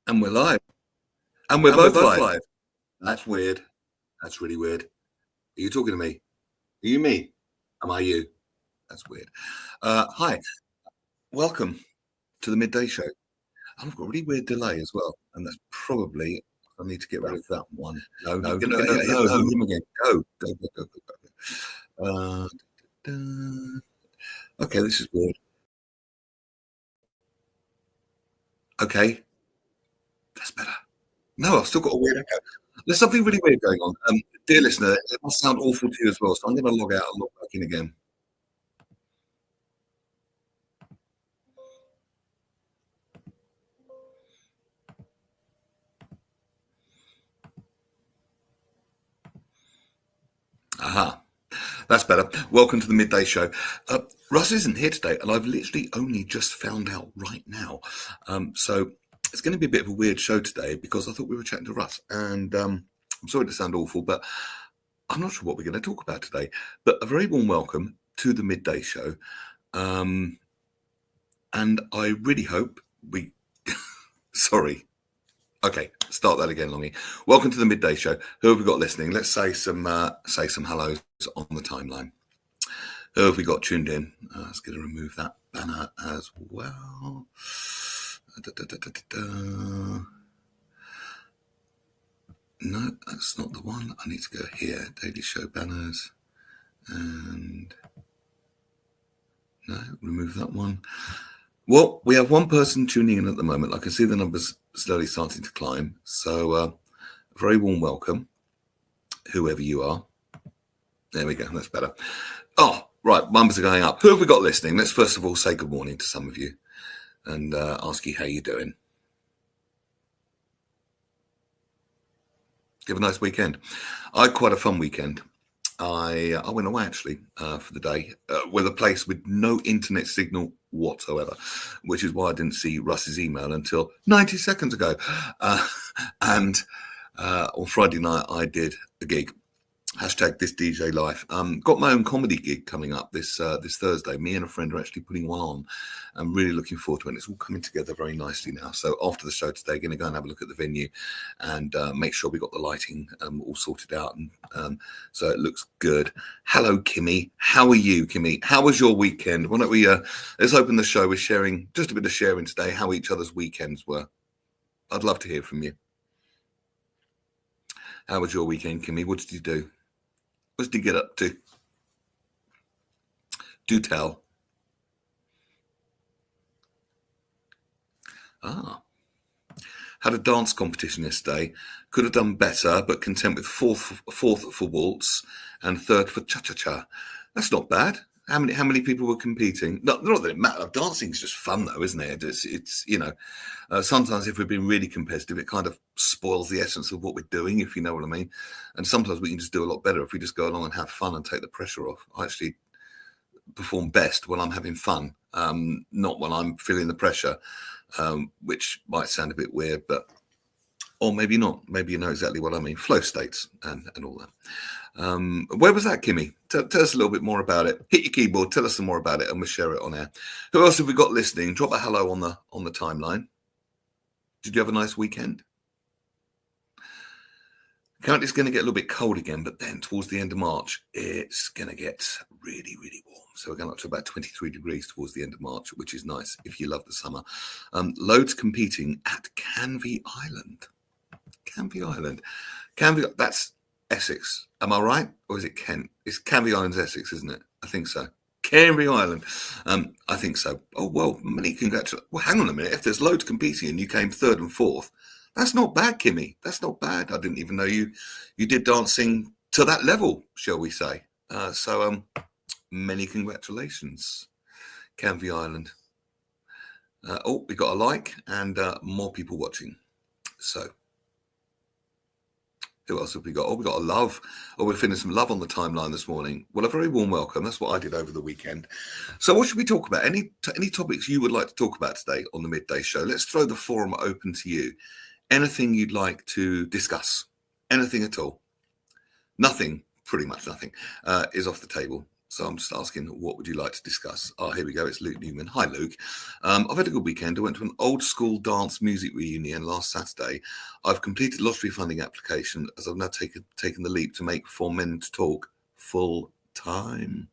And we're live. And we're both live. That's weird. That's really weird. Are you talking to me? Are you me? Am I you? That's weird. Hi. Welcome to the Midday Show. I've got a really weird delay as well. And that's probably, I need to get rid of that one. No, him again. Go. Okay, this is weird. Okay. That's better. No, I've still got a weird echo. There's something really weird going on. Dear listener, it must sound awful to you as well. So I'm going to log out and log back in again. Aha. That's better. Welcome to the Midday Show. Russ isn't here today, and I've literally only just found out right now. So it's going to be a bit of a weird show today because I thought we were chatting to Russ, and I'm sorry to sound awful, but I'm not sure what we're going to talk about today. But a very warm welcome to the Midday Show, and I really hope we. Sorry. Okay, start that again, Longie. Welcome to the Midday Show. Who have we got listening? Let's say some hellos on the timeline. Who have we got tuned in? Let's get to remove that banner as well. No, that's not the one. I need to go here. Daily Show banners. And no, remove that one. Well, we have one person tuning in at the moment. I can see the numbers slowly starting to climb. So a very warm welcome, whoever you are. There we go. That's better. Oh, right. Numbers are going up. Who have we got listening? Let's first of all say good morning to some of you and ask you how you're doing. Have a nice weekend. I had quite a fun weekend. I went away actually for the day with a place with no internet signal whatsoever, which is why I didn't see Russ's email until 90 seconds ago. And on Friday night, I did a gig. Hashtag this DJ life. Got my own comedy gig coming up this Thursday. Me and a friend are actually putting one on. I'm really looking forward to it. It's all coming together very nicely now. So after the show today, going to go and have a look at the venue and make sure we got the lighting all sorted out. And so it looks good. Hello, Kimmy. How are you, Kimmy? How was your weekend? Why don't we let's open the show with sharing, just a bit of sharing today, how each other's weekends were. I'd love to hear from you. How was your weekend, Kimmy? What did you do? What did you get up to? Do tell. Had a dance competition yesterday. Could have done better, but content with fourth for waltz and third for cha-cha-cha. That's not bad. How many people were competing? Not that it matters. Dancing is just fun, though, isn't it? It's you know, sometimes if we've been really competitive, it kind of spoils the essence of what we're doing, if you know what I mean. And sometimes we can just do a lot better if we just go along and have fun and take the pressure off. I actually perform best when I'm having fun, not when I'm feeling the pressure, which might sound a bit weird, but or maybe not. Maybe you know exactly what I mean. Flow states and all that. Where was that, Kimmy? Tell us a little bit more about it. Hit your keyboard. Tell us some more about it, and we'll share it on air. Who else have we got listening? Drop a hello on the timeline. Did you have a nice weekend? Currently, it's going to get a little bit cold again, but then towards the end of March, it's going to get really, really warm. So we're going up to about 23 degrees towards the end of March, which is nice if you love the summer. Loads competing at Canvey Island. Canvey Island. That's Essex. Am I right? Or is it Kent? It's Canvey Island's Essex, isn't it? I think so. Canvey Island. I think so. Oh, well, many congratulations. Well, hang on a minute. If there's loads competing and you came third and fourth, that's not bad, Kimmy. That's not bad. I didn't even know you did dancing to that level, shall we say. So many congratulations, Canvey Island. We got a like and more people watching. So who else have we got? Oh, we got a love. Oh, we're feeling some love on the timeline this morning. Well, a very warm welcome. That's what I did over the weekend. So what should we talk about? Any topics you would like to talk about today on the Midday Show? Let's throw the forum open to you. Anything you'd like to discuss? Anything at all? Nothing, pretty much nothing, is off the table. So I'm just asking, what would you like to discuss? Oh, here we go. It's Luke Newman. Hi, Luke. I've had a good weekend. I went to an old school dance music reunion last Saturday. I've completed lottery funding application as I've now taken the leap to make For Men to Talk full time.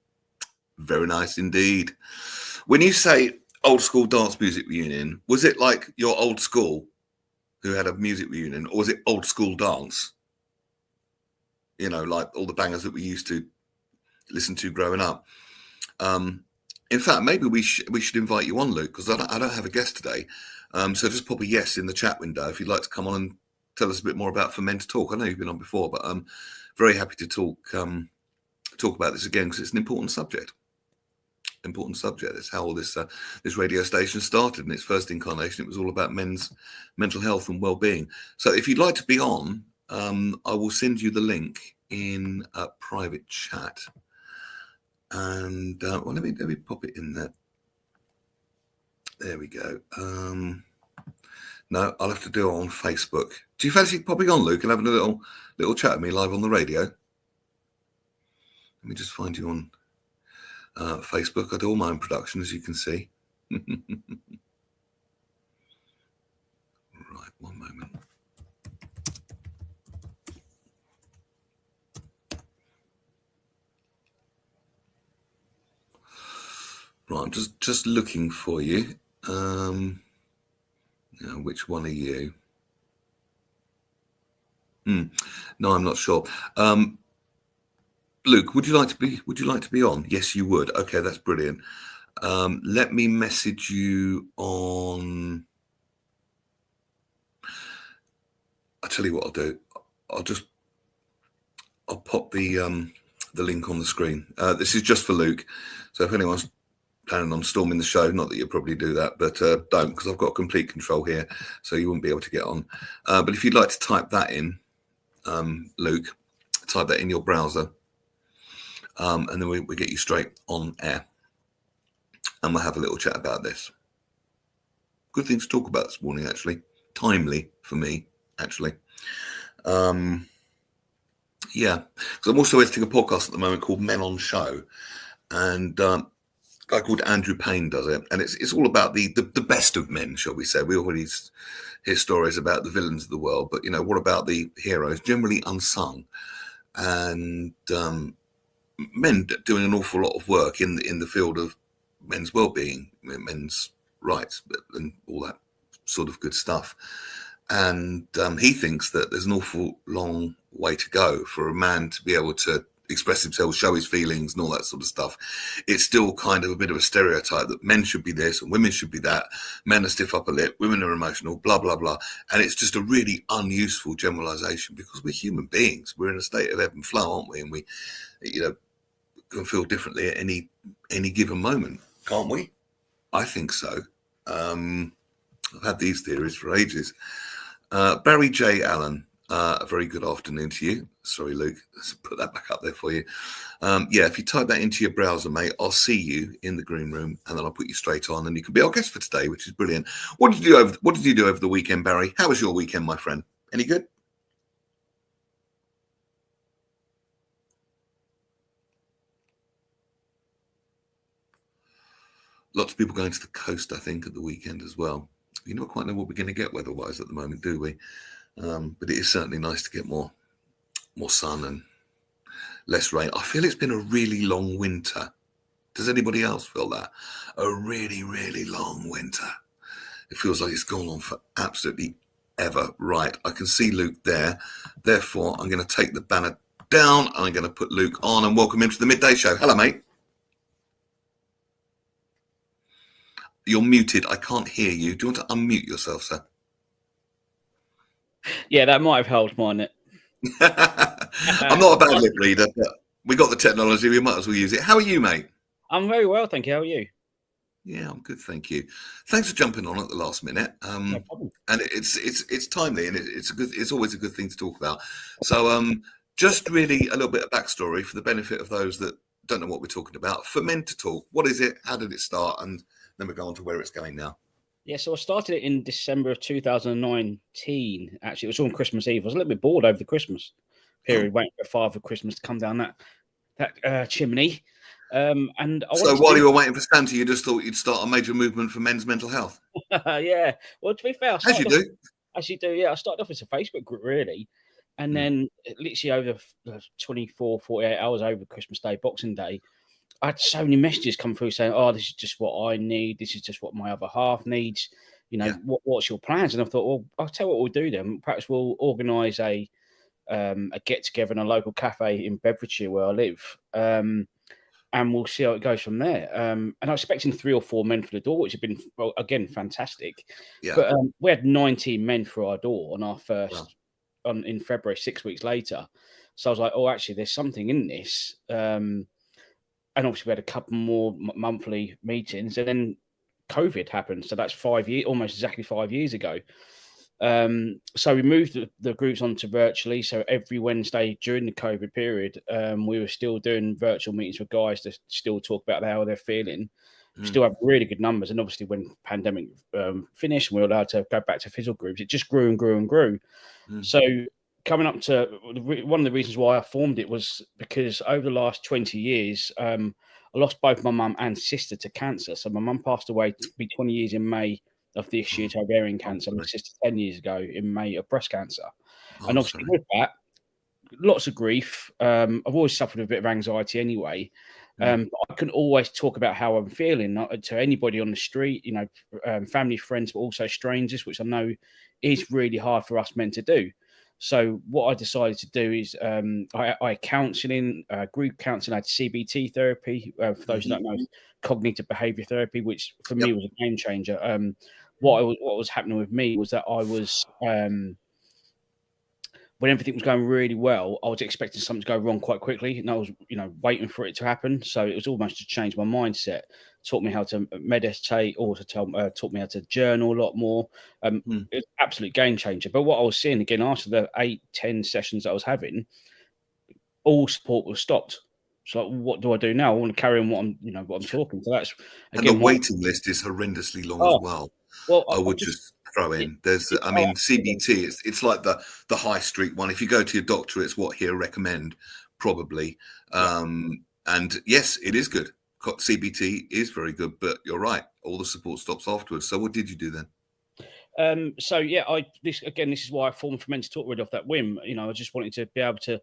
Very nice indeed. When you say old school dance music reunion, was it like your old school who had a music reunion, or was it old school dance? You know, like all the bangers that we used to listen to growing up. In fact, maybe we should invite you on, Luke, because I don't have a guest today. So just pop a yes in the chat window if you'd like to come on and tell us a bit more about For Men to Talk. I know you've been on before, but I'm very happy to talk about this again because it's an important subject. It's how this radio station started in its first incarnation. It was all about men's mental health and well-being. So if you'd like to be on, I will send you the link in a private chat. And well, let me pop it in there. There we go. No, I'll have to do it on Facebook. Do you fancy popping on, Luke, and having a little chat with me live on the radio? Let me just find you on Facebook. I do all my own production, as you can see. Right, one moment. Right, I'm just looking for you. Now, which one are you? No, I'm not sure. Luke, would you like to be on? Yes, you would. Okay, that's brilliant. Let me message you on. I'll tell you what I'll do. I'll pop the link on the screen. This is just for Luke. So if anyone's planning on storming the show, not that you'll probably do that, but don't, because I've got complete control here, so you won't be able to get on. But if you'd like to type that in, Luke, type that in your browser, and then we get you straight on air, and we'll have a little chat about this. Good thing to talk about this morning, actually. Timely for me, actually. Yeah, because I'm also editing a podcast at the moment called Men on Show, and a guy called Andrew Payne does it, and it's all about the best of men, shall we say. We already hear stories about the villains of the world, but what about the heroes, generally unsung, and men doing an awful lot of work in the field of men's well-being, men's rights, and all that sort of good stuff. And he thinks that there's an awful long way to go for a man to be able to express himself, show his feelings and all that sort of stuff. It's still kind of a bit of a stereotype that men should be this and women should be that. Men are stiff upper lip, women are emotional, blah, blah, blah. And it's just a really unuseful generalization because we're human beings. We're in a state of ebb and flow, aren't we? And we, can feel differently at any given moment, can't we? I think so. I've had these theories for ages. Barry J. Allen, a very good afternoon to you. Sorry, Luke, let's put that back up there for you. Yeah, if you type that into your browser, mate, I'll see you in the green room, and then I'll put you straight on, and you can be our guest for today, which is brilliant. What did you do over the weekend, Barry? How was your weekend, my friend? Any good? Lots of people going to the coast, I think, at the weekend as well. You don't quite know what we're going to get weather-wise at the moment, do we? But it is certainly nice to get more sun and less rain. I feel it's been a really long winter. Does anybody else feel that? A really, really long winter. It feels like it's gone on for absolutely ever. Right, I can see Luke there. Therefore, I'm going to take the banner down. I'm going to put Luke on and welcome him to the Midday Show. Hello, mate. You're muted. I can't hear you. Do you want to unmute yourself, sir? Yeah, that might have helped, mightn't it? I'm not a bad lip reader, but we got the technology. We might as well use it. How are you, mate? I'm very well, thank you. How are you? Yeah, I'm good, thank you. Thanks for jumping on at the last minute. No problem. And it's timely, and it's always a good thing to talk about. So, just really a little bit of backstory for the benefit of those that don't know what we're talking about. For Men to Talk, what is it? How did it start? And then we go on to where it's going now. Yeah, so I started it in December of 2019. Actually, it was on Christmas Eve. I was a little bit bored over the Christmas period, waiting for Father Christmas to come down that chimney. And I So wanted to while do you were waiting for Santa, you just thought you'd start a major movement for men's mental health, yeah. Well, to be fair, I as you started off do. as you do, yeah. I started off as a Facebook group, really. And Mm, then literally over the 24, 48 hours over Christmas Day, Boxing Day, I had so many messages come through saying, "Oh, this is just what I need. This is just what my other half needs. You know, yeah, what's your plans?" And I thought, well, I'll tell you what we'll do then. Perhaps we'll organise a get together in a local cafe in Bedfordshire where I live, and we'll see how it goes from there. And I was expecting 3 or 4 men for the door, which had been, well, again, fantastic. yeah. But we had 19 men for our door on our Well, first in February, 6 weeks later. So I was like, oh, actually, there's something in this. And obviously, we had a couple more monthly meetings, and then COVID happened. So that's 5 years, almost exactly 5 years ago. So we moved the groups onto virtually. So every Wednesday during the COVID period, we were still doing virtual meetings with guys to still talk about how they're feeling. We mm, still have really good numbers. And obviously, when the pandemic finished, and we were allowed to go back to physical groups, it just grew and grew and grew. mm, So coming up to one of the reasons why I formed it was because over the last 20 years, I lost both my mum and sister to cancer. So my mum passed away to be 20 years in May of this year oh, to ovarian I'm cancer. My sorry. sister 10 years ago in May of breast cancer. And I'm obviously sorry. with that, lots of grief. I've always suffered a bit of anxiety anyway. Mm, But I can always talk about how I'm feeling to anybody on the street, you know, family, friends, but also strangers, which I know is really hard for us men to do. So what I decided to do is I counselling, group counselling. I had CBT therapy. For those who mhm. don't know, cognitive behaviour therapy, which for me Yep. was a game changer. Mm, What was happening with me was that I was when everything was going really well, I was expecting something to go wrong quite quickly, and I was, you know, waiting for it to happen. So it was almost to change my mindset. Taught me how to meditate, also taught me how to journal a lot more. mm. It was an absolute game changer. But what I was seeing again after the 8, 10 sessions I was having, all support was stopped. So like, what do I do now? I want to carry on what I'm talking. So that's And the again why. waiting list is horrendously long as Oh well. well, I I've would just just throw in. There's, yeah, I oh, mean, CBT. It's like the high street one. If you go to your doctor, it's what he'll recommend, probably. yeah. And yes, it is good. CBT is very good, but you're right. All the support stops afterwards. So what did you do then? So yeah, this is why I formed for Men to Talk Rid off that whim. You know, I just wanted to be able to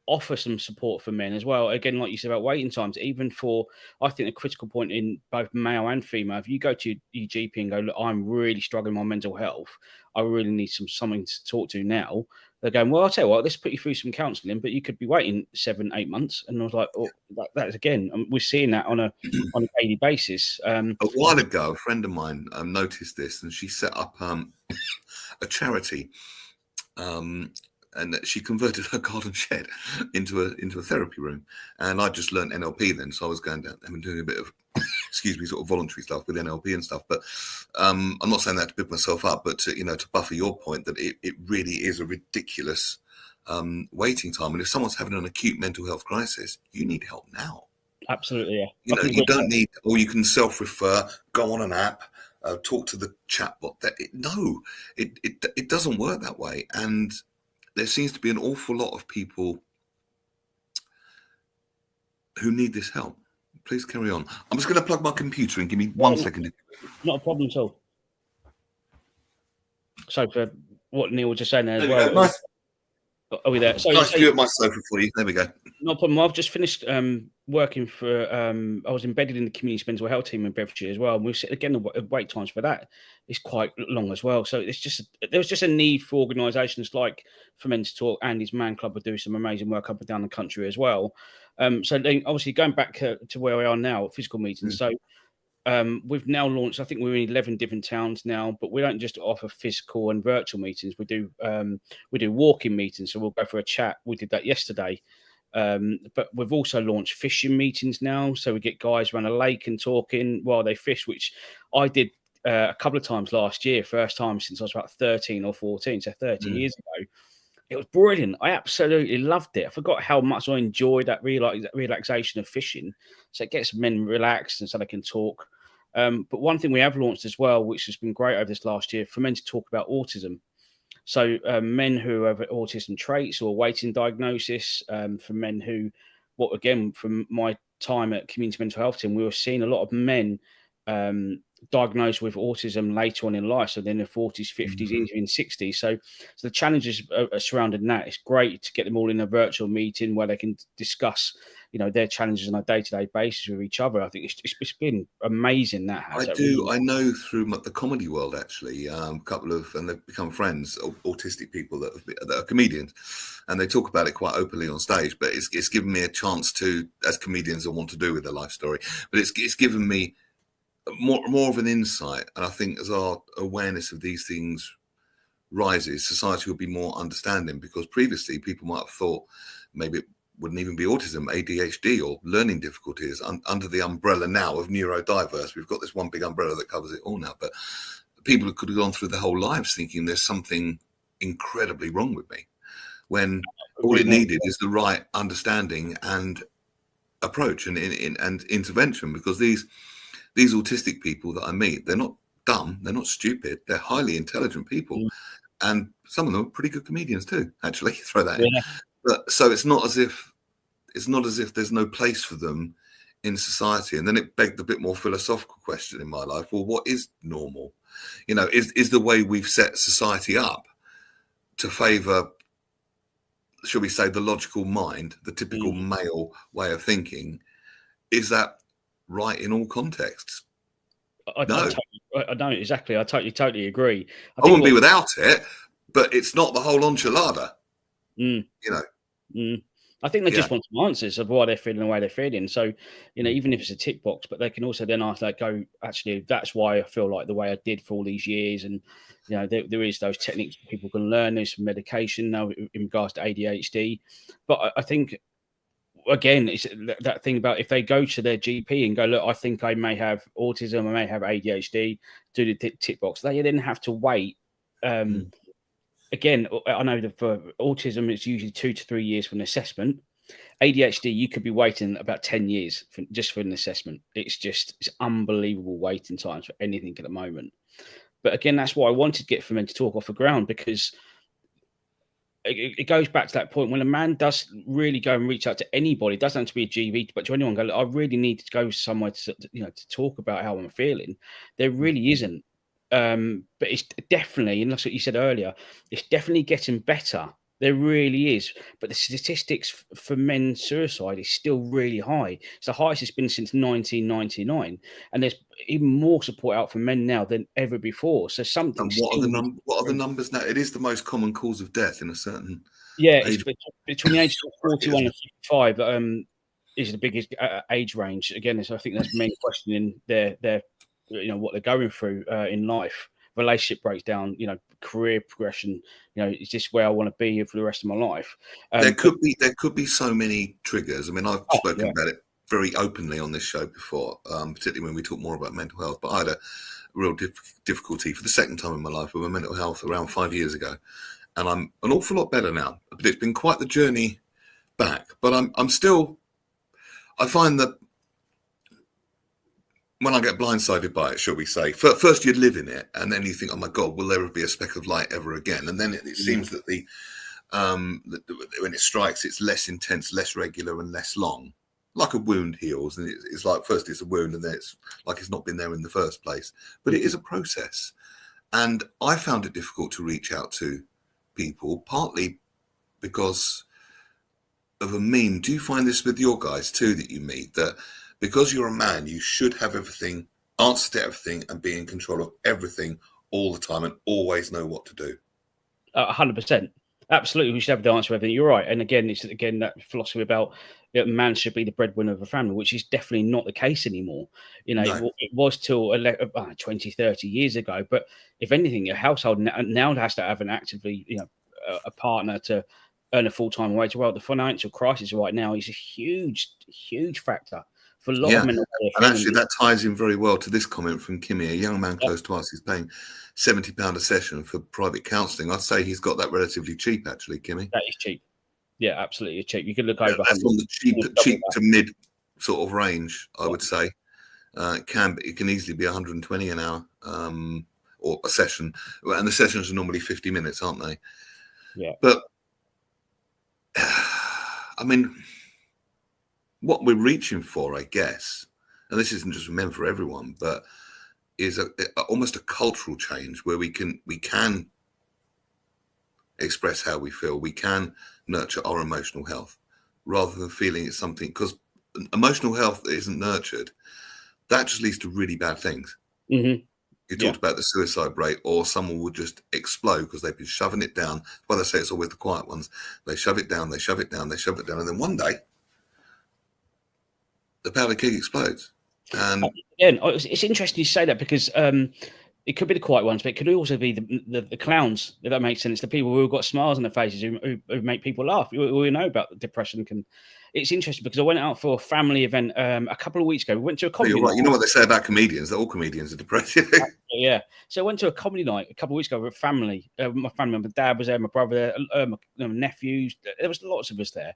offer some support for men as well. Again, like you said about waiting times, even for, I think, a critical point in both male and female. If you go to your GP and go, look, I'm really struggling with my mental health, I really need something to talk to now. They're going, well, I'll tell you what, let's put you through some counselling, but you could be waiting 7, 8 months. And I was like, oh, that's again, we're seeing that on a daily basis. A while ago, a friend of mine noticed this, and she set up a charity, um, and that she converted her garden shed into a therapy room. And I just learned NLP then, so I was going down and doing a bit of excuse me, sort of voluntary stuff with NLP and stuff. But I'm not saying that to pick myself up, but to buffer your point that it really is a ridiculous waiting time. And if someone's having an acute mental health crisis, you need help now. Absolutely, yeah. You I know, can you agree. don't need, or you can self-refer, go on an app, talk to the chatbot. It doesn't work that way. And there seems to be an awful lot of people who need this help. Please carry on. I'm just going to plug my computer in. Give me one Yeah, second. not a problem at all. So for what Neil was just saying there as There we go. well, Nice, are we there? So, nice view of my sofa for you. There we go. no problem. I've just finished working for. I was embedded in the community mental health team in Bedfordshire as well. And we've again the wait times for that is quite long as well. So there was just a need for organisations like For Men to Talk and his Man Club would do some amazing work up and down the country as well. So then obviously going back to where we are now, physical meetings. Mm. So we've now launched, I think we're in 11 different towns now, but we don't just offer physical and virtual meetings. We do walk-in meetings. So we'll go for a chat. We did that yesterday. But we've also launched fishing meetings now. So we get guys around a lake and talking while they fish, which I did a couple of times last year, first time since I was about 13 or 14, so 13 Mm. years ago. It was brilliant. I absolutely loved it. I forgot how much I enjoyed that relaxation of fishing. So it gets men relaxed and so they can talk. But one thing we have launched as well, which has been great over this last year, for men to talk about autism. So men who have autism traits or awaiting diagnosis, for men who, from my time at community mental health team, we were seeing a lot of men diagnosed with autism later on in life, so then in their 40s, 50s, even 60s. So the challenges surrounding that, it's great to get them all in a virtual meeting where they can discuss, their challenges on a day-to-day basis with each other. I think it's been amazing that has. I know through the comedy world, actually, a couple of, and they've become friends, autistic people that are comedians, and they talk about it quite openly on stage. But it's given me a chance to, as comedians, I want to do with their life story. But it's given me more of an insight, and I think as our awareness of these things rises, society will be more understanding, because previously people might have thought maybe it wouldn't even be autism, ADHD, or learning difficulties under the umbrella now of neurodiverse. We've got this one big umbrella that covers it all now, but people could have gone through their whole lives thinking there's something incredibly wrong with me, when all it needed is the right understanding and approach and intervention. Because these autistic people that I meet, they're not dumb, they're not stupid, they're highly intelligent people, and some of them are pretty good comedians too, actually. Throw that in. But so it's not as if there's no place for them in society. And then it begged a bit more philosophical question in my life. Well, what is normal? Is the way we've set society up to favor, shall we say, the logical mind, the typical male way of thinking, is that right in all contexts? No. I know, exactly. I totally agree. I wouldn't be without it, but it's not the whole enchilada. I think they just want some answers of why they're feeling the way they're feeling. So, even if it's a tick box, but they can also then ask, like, go, actually, that's why I feel like the way I did for all these years. And, there is those techniques people can learn. There's some medication now in regards to ADHD. But I think, again, it's that thing about if they go to their GP and go, look, I think I may have autism, I may have ADHD, do the tick box, they then have to wait. Again, I know that for autism, it's usually 2 to 3 years for an assessment. ADHD, you could be waiting about 10 years just for an assessment. It's unbelievable waiting times for anything at the moment. But again, that's why I wanted to get for men to talk off the ground, because it goes back to that point when a man does really go and reach out to anybody. It doesn't have to be a GP, but to anyone, go, look, I really need to go somewhere to talk about how I'm feeling. There really isn't. But it's definitely, and that's what you said earlier, it's definitely getting better. There really is. But the statistics for men's suicide is still really high. It's the highest it's been since 1999. And there's even more support out for men now than ever before. So something. What are the numbers now? It is the most common cause of death in a certain age. It's between the ages of 41 and 55 is the biggest age range. Again, I think that's men questioning their what they're going through in life, relationship breakdown, career progression. Is this where I want to be for the rest of my life? There could be so many triggers. I mean, I've spoken about it very openly on this show before, particularly when we talk more about mental health. But I had a real difficulty for the second time in my life with my mental health around 5 years ago, and I'm an awful lot better now. But it's been quite the journey back. But I'm still. I find that when I get blindsided by it, shall we say, first you live in it, and then you think, oh my God, will there ever be a speck of light ever again? And then it seems that when it strikes, it's less intense, less regular, and less long. Like a wound heals, and it's like first it's a wound, and then it's like it's not been there in the first place. But it is a process, and I found it difficult to reach out to people, partly because of a meme. Do you find this with your guys too, that you meet, that because you're a man, you should have everything, answer to everything, and be in control of everything all the time, and always know what to do? 100%. Absolutely, we should have the answer to everything. You're right. And again, it's that philosophy about man should be the breadwinner of a family, which is definitely not the case anymore. No. It was till 20, 30 years ago. But if anything, a household now has to have an actively, a partner to earn a full-time wage. Well, the financial crisis right now is a huge, huge factor for a lot of men. And actually, that ties in very well to this comment from Kimmy. A young man close to us is paying £70 a session for private counselling. I'd say he's got that relatively cheap, actually, Kimmy. That is cheap. Yeah, absolutely cheap. You could look over. That's on the cheap to mid sort of range, I would say. It can easily be 120 an hour or a session, and the sessions are normally 50 minutes, aren't they? Yeah. But I mean, what we're reaching for, I guess, and this isn't just meant for everyone, but is almost a cultural change where we can express how we feel. We can nurture our emotional health rather than feeling it's something, because emotional health that isn't nurtured, that just leads to really bad things. Mm-hmm. You talked about the suicide rate, or someone will just explode because they've been shoving it down. Well, they say it's always the quiet ones. They shove it down, they shove it down, they shove it down, and then one day the powder keg explodes. And again, it's interesting you say that, because it could be the quiet ones, but it could also be the clowns, if that makes sense. The people who've got smiles on their faces who make people laugh. We know about depression. It's interesting because I went out for a family event a couple of weeks ago. We went to a comedy you're right. night. You know what they say about comedians, that all comedians are depressed. Yeah. So I went to a comedy night a couple of weeks ago with family. My family, my dad was there, my brother there, my nephews. There was lots of us there.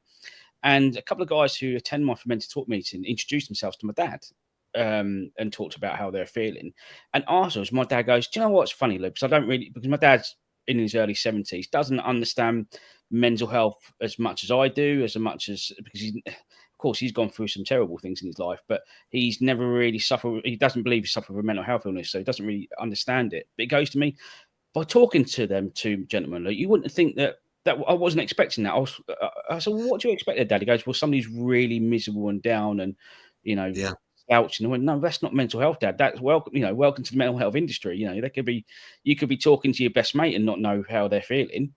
And a couple of guys who attend my Fermented Talk meeting introduced themselves to my dad and talked about how they're feeling. And afterwards, my dad goes, "Do you know what's funny, Luke? Because my dad's in his early 70s, doesn't understand mental health as much as I do, because of course, he's gone through some terrible things in his life, but he's never really suffered. He doesn't believe he suffered with a mental health illness, so he doesn't really understand it. But it goes to me, by talking to them two gentlemen, Luke, you wouldn't think that I wasn't expecting that. I said, well, "What do you expect there, Dad?" He goes, "Well, somebody's really miserable and down, and Yeah. slouching." I went, "No, that's not mental health, Dad. That's welcome. Welcome to the mental health industry. You could be talking to your best mate and not know how they're feeling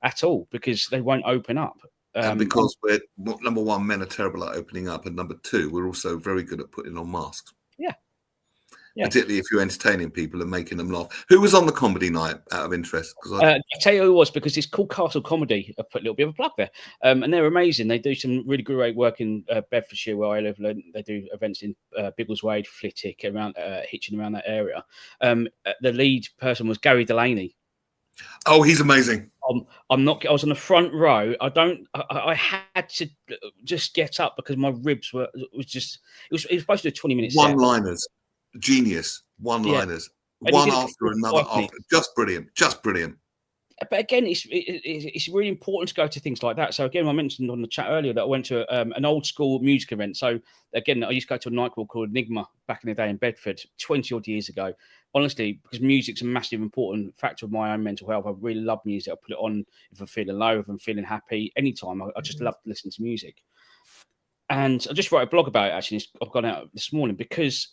at all, because they won't open up." And because we're, number one, men are terrible at opening up, and number two, we're also very good at putting on masks. Yeah. Particularly if you're entertaining people and making them laugh. Who was on the comedy night, out of interest? I'll tell you who it was, because it's called Castle Comedy. I put a little bit of a plug there. And they're amazing. They do some really great work in Bedfordshire, where I live. They do events in Biggleswade, Flitwick, around Hitchin, around that area. The lead person was Gary Delaney. Oh, he's amazing. I was on the front row. I had to just get up because my ribs were. It was supposed to do 20 minutes. One-liners, genius. One-liners, one after another. Just brilliant. Just brilliant. But again, it's really important to go to things like that. So again, I mentioned on the chat earlier that I went to an old school music event. So again, I used to go to a nightclub called Enigma back in the day in Bedford, 20 odd years ago. Honestly, because music's a massive important factor of my own mental health. I really love music. I put it on if I'm feeling low, if I'm feeling happy, anytime. I just love to listen to music. And I just wrote a blog about it, actually. I've gone out this morning because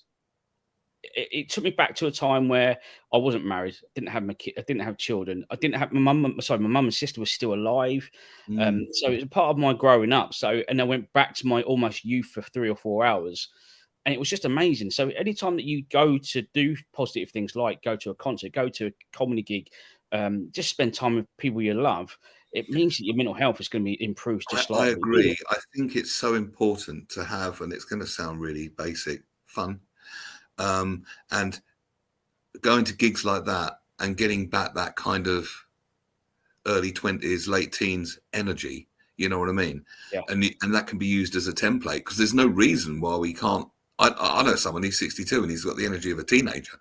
it took me back to a time where I wasn't married, didn't have my kid, I didn't have children, I didn't have my mum and sister were still alive. So it was part of my growing up. And I went back to my almost youth for 3 or 4 hours. And it was just amazing. So anytime that you go to do positive things, like go to a concert, go to a comedy gig, just spend time with people you love, it means that your mental health is going to be improved just slightly. I agree. I think it's so important to have, and it's going to sound really basic, fun. And going to gigs like that and getting back that kind of early 20s, late teens energy, you know what I mean? Yeah. And that can be used as a template, because there's no reason why we can't. I know someone, he's 62 and he's got the energy of a teenager.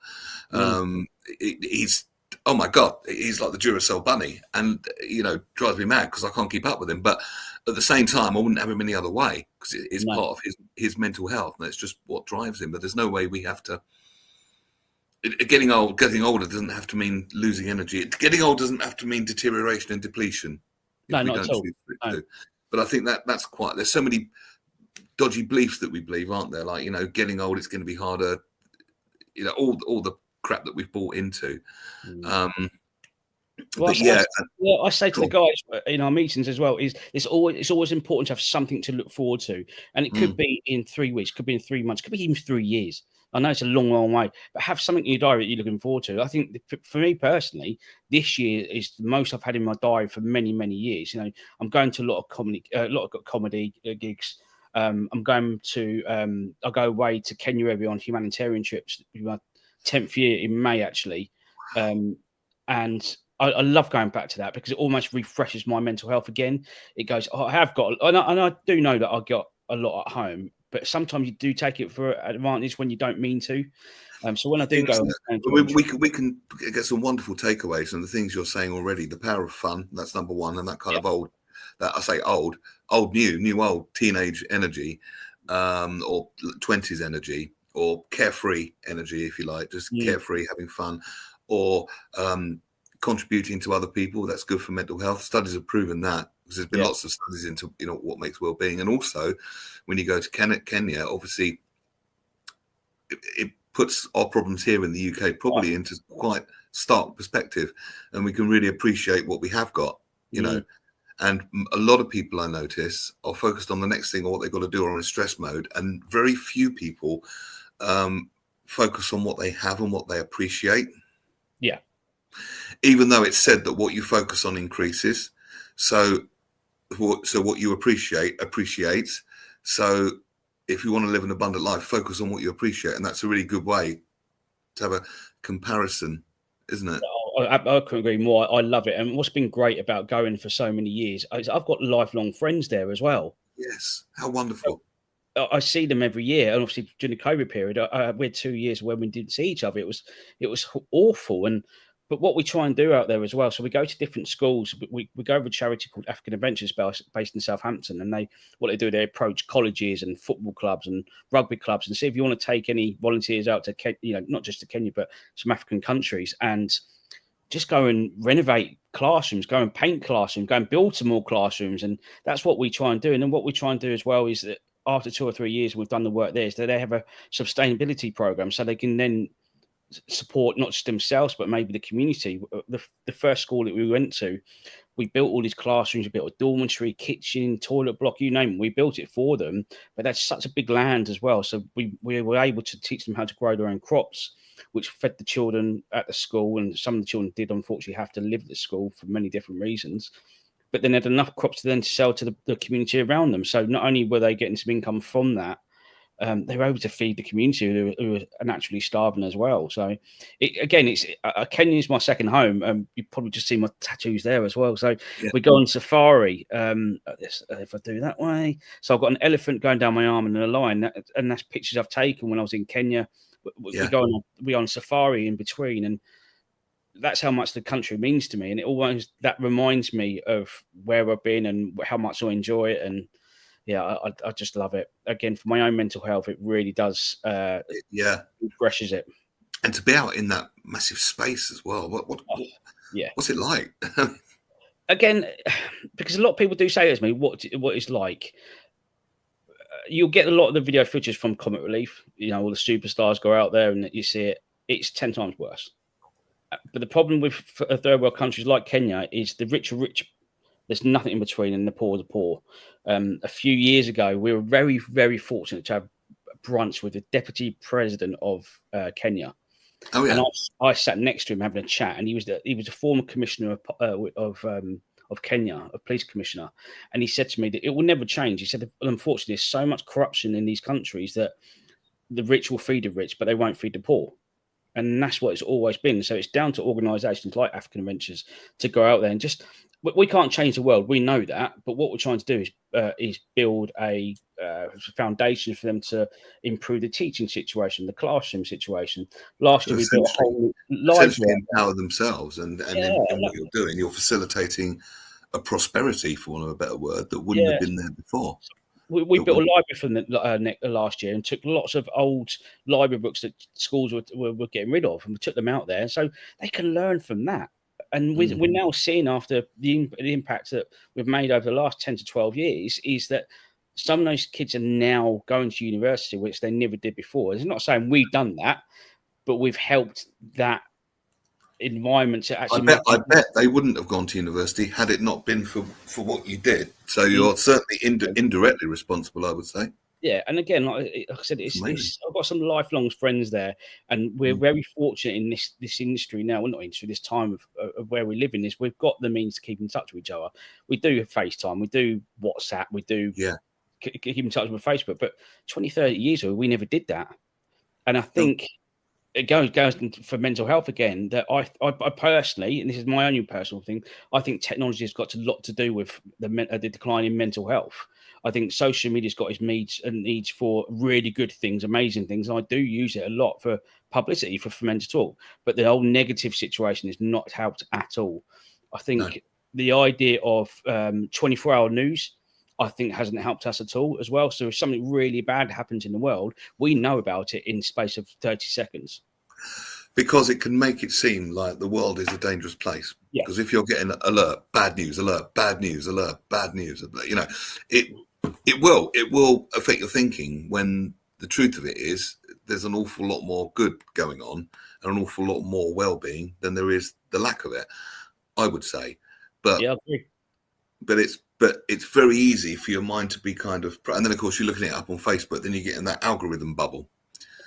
He's, oh my God, he's like the Duracell bunny, and, drives me mad because I can't keep up with him. But at the same time, I wouldn't have him any other way, because it's part of his mental health, and it's just what drives him. But there's no way we have to. Getting older doesn't have to mean losing energy. Getting old doesn't have to mean deterioration and depletion. No, not at all. No. But I think that's quite. There's so many dodgy beliefs that we believe, aren't there? Like, getting old, it's going to be harder. All the crap that we've bought into. Well, I say to the guys in our meetings as well, it's always important to have something to look forward to, and it could be in 3 weeks, could be in 3 months, could be even 3 years. I know it's a long way, but have something in your diary that you're looking forward to. I think for me personally, this year is the most I've had in my diary for many, many years. I'm going to a lot of comedy gigs. I'm going to I'll go away to Kenya on humanitarian trips. My 10th year in May, actually, and I love going back to that because it almost refreshes my mental health again. It goes, I have got, and I do know that I got a lot at home, but sometimes you do take it for advantage when you don't mean to. So when I do go, we can get some wonderful takeaways from the things you're saying already. The power of fun, that's number one, and that kind of old, that I say old, new, teenage energy. or 20s energy, or carefree energy, if you like, just carefree, having fun, or contributing to other people. That's good for mental health. Studies have proven that, because there's been lots of studies into what makes well-being. And also, when you go to Kenya, obviously, it puts our problems here in the UK probably into quite stark perspective, and we can really appreciate what we have got, And a lot of people, I notice, are focused on the next thing or what they've got to do, or in stress mode, and very few people focus on what they have and what they appreciate. Yeah. Even though it's said that what you focus on increases, so what you appreciate appreciates. So if you want to live an abundant life, focus on what you appreciate, and that's a really good way to have a comparison, isn't it? I couldn't agree more. I love it. And what's been great about going for so many years is I've got lifelong friends there as well. Yes, how wonderful. I see them every year, and obviously during the COVID period, we had 2 years when we didn't see each other. It was awful. But what we try and do out there as well, so we go to different schools. We go with a charity called African Adventures, based in Southampton, and they approach colleges and football clubs and rugby clubs and see if you want to take any volunteers out to not just to Kenya, but some African countries, and just go and renovate classrooms, go and paint classrooms, go and build some more classrooms. And that's what we try and do. And then what we try and do as well is that after 2 or 3 years we've done the work there, is that they have a sustainability program, so they can then support not just themselves, but maybe the community. The first school that we went to, we built all these classrooms, we built a dormitory, kitchen, toilet block, you name it. We built it for them, but that's such a big land as well. So we were able to teach them how to grow their own crops, which fed the children at the school. And some of the children did unfortunately have to live at the school for many different reasons, but then had enough crops to sell to the community around them. So not only were they getting some income from that, they were able to feed the community who were naturally starving as well. So Kenya is my second home. You probably just see my tattoos there as well. So we go on safari. If I do that way, so I've got an elephant going down my arm and a lion, and that's pictures I've taken when I was in Kenya. We on safari in between, and that's how much the country means to me. And that reminds me of where I've been and how much I enjoy it. And I just love it. Again, for my own mental health, it really does. Refreshes it. And to be out in that massive space as well. What's it like? Again, because a lot of people do say to me, what it's like. You'll get a lot of the video footage from Comic Relief. All the superstars go out there and you see it. It's 10 times worse. But the problem with third world countries like Kenya is the rich are rich. There's nothing in between, and the poor are the poor. A few years ago, we were very, very fortunate to have brunch with the deputy president of Kenya. Oh, yeah. And I sat next to him having a chat, and he was a former commissioner of Kenya, a police commissioner. And he said to me that it will never change. He said, unfortunately, there's so much corruption in these countries that the rich will feed the rich, but they won't feed the poor. And that's what it's always been. So it's down to organisations like African Adventures to go out there and just. We can't change the world. We know that, but what we're trying to do is build a foundation for them to improve the teaching situation, the classroom situation. Last year, we built a whole library. Empower themselves, and in what you're doing, you're facilitating a prosperity, for want of a better word, that wouldn't have been there before. We built a library for them last year, and took lots of old library books that schools were getting rid of, and we took them out there so they can learn from that. And we're now seeing, after the impact that we've made over the last 10 to 12 years, is that some of those kids are now going to university, which they never did before. It's not saying we've done that, but we've helped that environment to actually. I bet they wouldn't have gone to university had it not been for what you did. So you're certainly indirectly responsible, I would say. Yeah, and again, like I said, I've got some lifelong friends there, and we're very fortunate in this industry now. Well, not industry, this time of where we live in this. We've got the means to keep in touch with each other. We do FaceTime, we do WhatsApp, we do keep in touch with Facebook. But 20, 30 years ago, we never did that. And I think it goes for mental health again, that I personally, and this is my own personal thing, I think technology has got a lot to do with the decline in mental health. I think social media's got its needs for really good things, amazing things. I do use it a lot for publicity, for men to talk. But the whole negative situation is not helped at all. I think the idea of 24-hour news I think hasn't helped us at all as well. So if something really bad happens in the world, we know about it in space of 30 seconds. Because it can make it seem like the world is a dangerous place. Yeah. Because if you're getting alert, bad news, alert, bad news, alert, bad news, you know, it will affect your thinking, when the truth of it is there's an awful lot more good going on and an awful lot more well-being than there is the lack of it, I would say. But yeah, I agree. But it's very easy for your mind to be kind of, and then of course you're looking it up on Facebook, then you get in that algorithm bubble.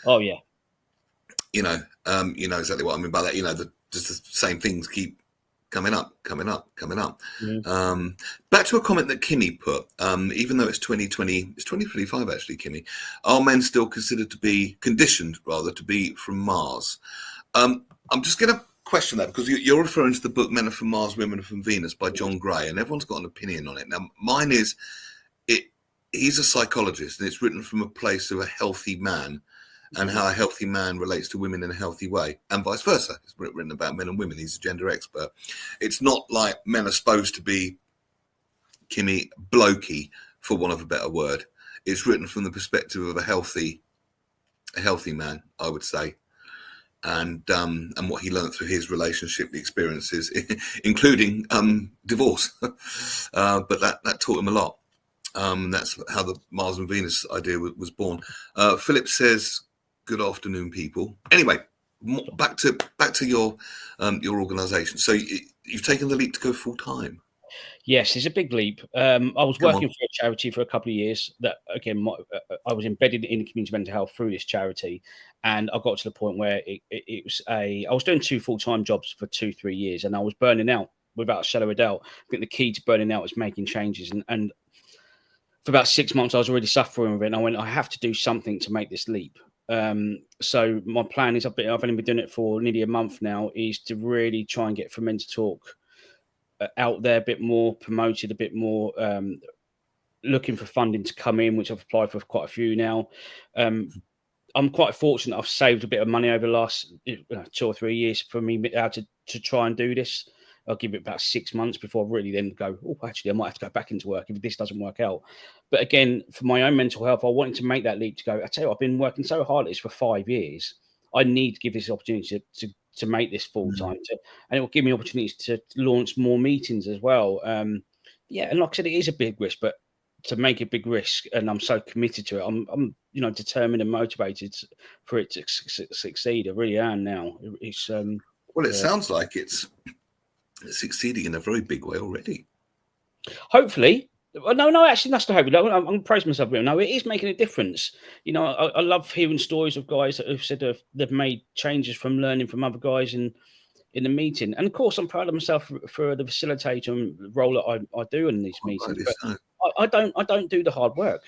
Oh yeah. You know exactly what I mean by that. Just the same things keep coming up. Mm. Back to a comment that Kimmy put. Even though it's 2020, it's 2025 actually, Kimmy. Are men still considered to be conditioned, rather, to be from Mars? I'm just going to question that, because you're referring to the book Men Are From Mars, Women Are From Venus by John Gray, and everyone's got an opinion on it. Now, mine is, he's a psychologist, and it's written from a place of a healthy man, and how a healthy man relates to women in a healthy way, and vice versa. It's written about men and women. He's a gender expert. It's not like men are supposed to be, Kimmy, blokey, for want of a better word. It's written from the perspective of a healthy man, I would say, and what he learned through his relationship experiences, including divorce. But that taught him a lot. That's how the Mars and Venus idea was born. Philip says, "Good afternoon, people." Anyway, back to your organisation. So you've taken the leap to go full time. Yes, it's a big leap. I was working for a charity for a couple of years. That again, I was embedded in community mental health through this charity, and I got to the point where it was I was doing 2 full-time jobs for 2-3 years, and I was burning out without a shadow of a doubt. I think the key to burning out is making changes, and for about 6 months, I was already suffering with it, and I went, I have to do something to make this leap. So my plan is, I've only been doing it for nearly a month now, is to really try and get For Men to Talk out there a bit more, promoted a bit more, looking for funding to come in, which I've applied for quite a few now. I'm quite fortunate. I've saved a bit of money over the last 2 or 3 years for me to try and do this. I'll give it about 6 months before I really then go, oh, actually, I might have to go back into work if this doesn't work out. But again, for my own mental health, I wanted to make that leap to go, I tell you what, I've been working so hard at this for 5 years. I need to give this opportunity to make this full time, and it will give me opportunities to launch more meetings as well. Yeah, and like I said, it is a big risk, but to make a big risk, and I'm so committed to it. I'm determined and motivated for it to succeed. I really am now. It's well, it sounds like it's succeeding in a very big way already. Hopefully. No, actually, that's the hope. I'm praising myself a bit. No, it is making a difference. I love hearing stories of guys that have said they've made changes from learning from other guys in the meeting. And of course, I'm proud of myself for the facilitator role that I do in these meetings. But I don't do the hard work.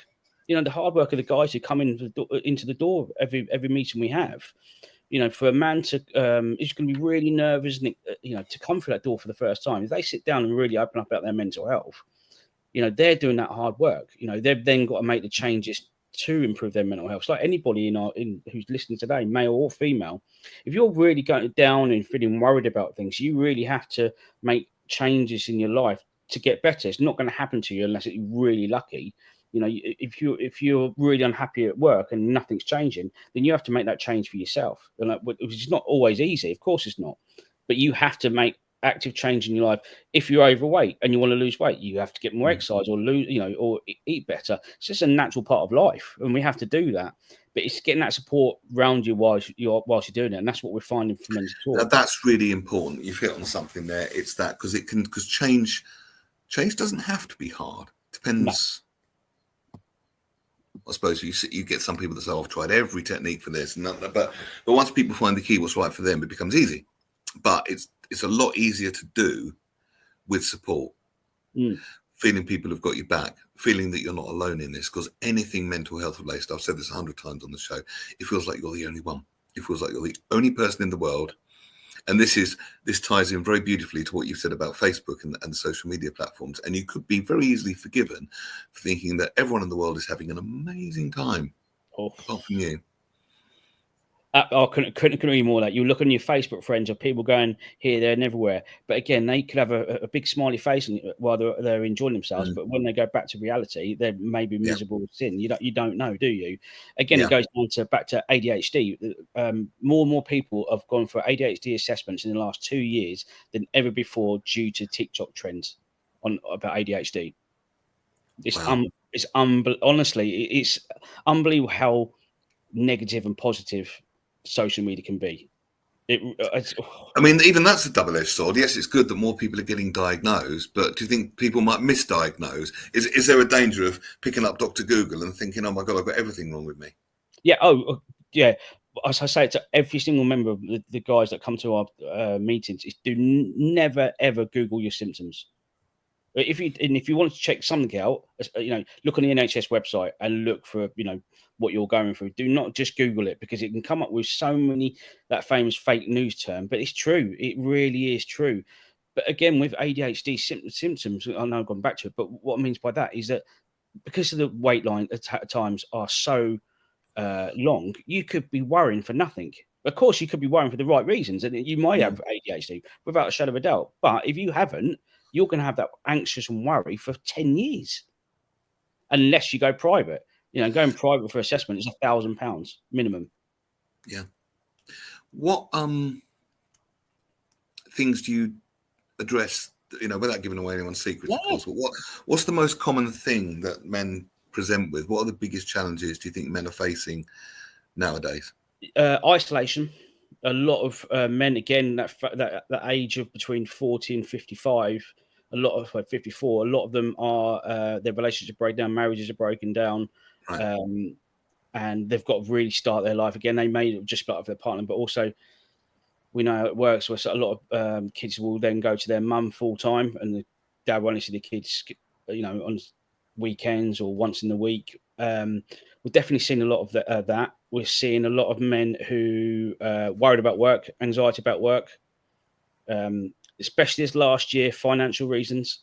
The hard work of the guys who come into the door every meeting we have. For a man to is going to be really nervous, to come through that door for the first time. If they sit down and really open up about their mental health, they're doing that hard work. They've then got to make the changes to improve their mental health. It's like anybody who's listening today, male or female. If you're really going down and feeling worried about things, you really have to make changes in your life to get better. It's not going to happen to you unless you're really lucky. If you're really unhappy at work and nothing's changing, then you have to make that change for yourself. And it's not always easy, of course it's not, but you have to make active change in your life. If you're overweight and you want to lose weight, you have to get more exercise or or eat better. It's just a natural part of life, and we have to do that. But it's getting that support around you whilst you're doing it, and that's what we're finding for Men to Talk. Now, that's really important. You've hit on something there. It's that because change doesn't have to be hard. Depends. No. I suppose you get some people that say, I've tried every technique for this, but once people find the key, what's right for them, it becomes easy. But it's a lot easier to do with support. Feeling people have got your back, feeling that you're not alone in this, because anything mental health related, I've said this 100 times on the show, it feels like you're the only one. It feels like you're the only person in the world. And this ties in very beautifully to what you said about Facebook and social media platforms. And you could be very easily forgiven for thinking that everyone in the world is having an amazing time, apart from you. I couldn't agree more. That you look on your Facebook friends of people going here, there, and everywhere. But again, they could have a big smiley face while they're enjoying themselves. Mm. But when they go back to reality, they're maybe Yeah. miserable with sin. You don't know, do you? Again, Yeah. it goes back to ADHD. More and more people have gone for ADHD assessments in the last 2 years than ever before due to TikTok trends about ADHD. Wow. Honestly, it's unbelievable how negative and positive social media can be. I mean, even that's a double-edged sword. Yes, it's good that more people are getting diagnosed, but do you think people might misdiagnose? Is there a danger of picking up Dr. Google and thinking, "Oh my God, I've got everything wrong with me"? Yeah. Yeah. As I say to every single member of the guys that come to our meetings, is never ever Google your symptoms. If you want to check something out, look on the NHS website and look for what you're going through. Do not just Google it, because it can come up with so many, that famous fake news term, but it's true. It really is true. But again, with ADHD symptoms, I know I've gone back to it, but what I mean by that is that because of the wait line at times are so long, you could be worrying for nothing. Of course, you could be worrying for the right reasons, and you might have ADHD without a shadow of a doubt. But if you haven't, you're going to have that anxious and worry for 10 years, unless you go private. Going private for assessment is £1,000 minimum. Yeah. What things do you address? Without giving away anyone's secrets, of course. But what's the most common thing that men present with? What are the biggest challenges do you think men are facing nowadays? Isolation. A lot of men, again, that age of between 40 and 55, a lot of 54, a lot of them are their relationships break down, marriages are broken down, Right. and they've got to really start their life again. They may just split up with their partner, but also we know how it works. Where a lot of kids will then go to their mum full time, and the dad will only see the kids, on weekends or once in the week. We've definitely seen a lot of that. We're seeing a lot of men who worried about work, anxiety about work, especially this last year, financial reasons.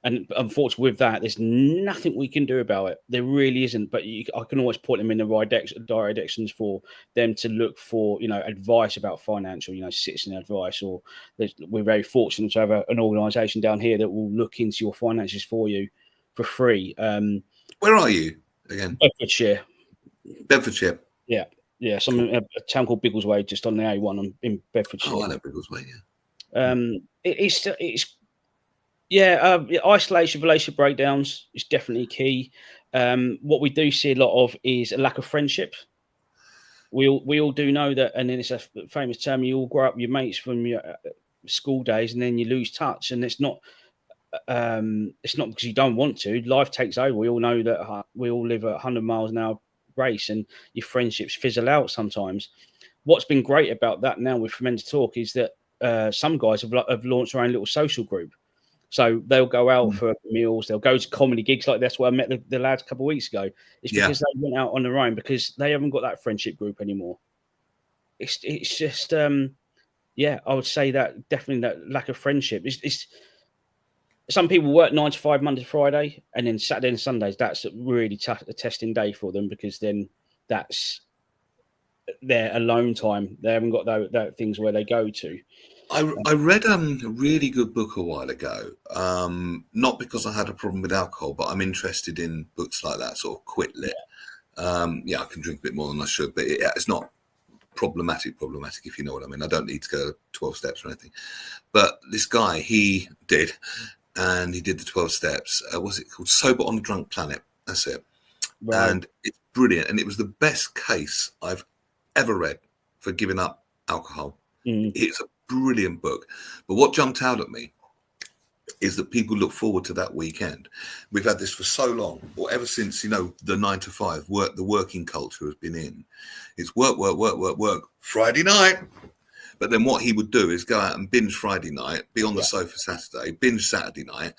And unfortunately, with that, there's nothing we can do about it. There really isn't. But I can always point them in the right directions for them to look for, advice about financial, citizen advice. Or we're very fortunate to have an organisation down here that will look into your finances for you for free. Where are you again? Bedfordshire. Bedfordshire. Yeah. A town called Biggleswade, just on the A1 in Bedfordshire. Oh, I know Biggleswade. Yeah. Isolation, relationship breakdowns is definitely key. What we do see a lot of is a lack of friendship. We all do know that, and then it's a famous term. You all grow up with your mates from your school days, and then you lose touch. And it's not because you don't want to. Life takes over. We all know that we all live at 100 miles an hour race, and your friendships fizzle out sometimes. What's been great about that now with Men to Talk is that some guys have launched their own little social group. So they'll go out for meals, they'll go to comedy gigs. Like that's where I met the lads a couple of weeks ago. It's because they went out on their own, because they haven't got that friendship group anymore. It's just I would say that definitely that lack of friendship. It's some people work 9 to 5 Monday to Friday, and then Saturday and Sundays that's a really a testing day for them, because then that's their alone time. They haven't got those things where they go to. I read a really good book a while ago. Not because I had a problem with alcohol, but I'm interested in books like that, sort of quit lit. I can drink a bit more than I should, but it's not problematic, if you know what I mean. I don't need to go 12 steps or anything. But this guy, he did the 12 steps. What's it called? Sober on a Drunk Planet. That's it. Right. And it's brilliant. And it was the best case I've ever read for giving up alcohol. It's a brilliant book. But what jumped out at me is that people look forward to that weekend. We've had this for so long, or ever since, the 9 to 5 work, the working culture has been in. It's work, Friday night. But then what he would do is go out and binge Friday night, be on the sofa Saturday, binge Saturday night,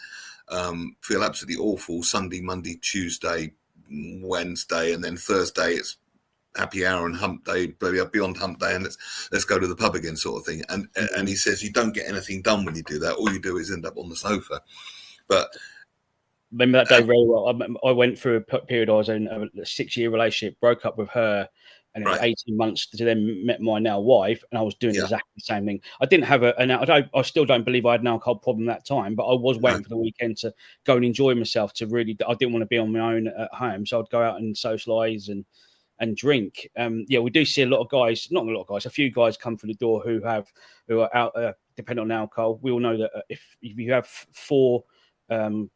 feel absolutely awful Sunday, Monday, Tuesday, Wednesday, and then Thursday it's happy hour and hump day, beyond hump day, and let's go to the pub again, sort of thing. And he says you don't get anything done when you do that. All you do is end up on the sofa. But remember that day very well. I went through a period. I was in a 6-year relationship, broke up with her, And Right. 18 months to then met my now wife, and I was doing Yeah. exactly the same thing. I didn't have I still don't believe I had an alcohol problem that time, but I was waiting for the weekend to go and enjoy myself. I didn't want to be on my own at home, so I'd go out and socialise and drink. We do see a lot of guys, not a lot of guys, a few guys come through the door who are out dependent on alcohol. We all know that if you have 4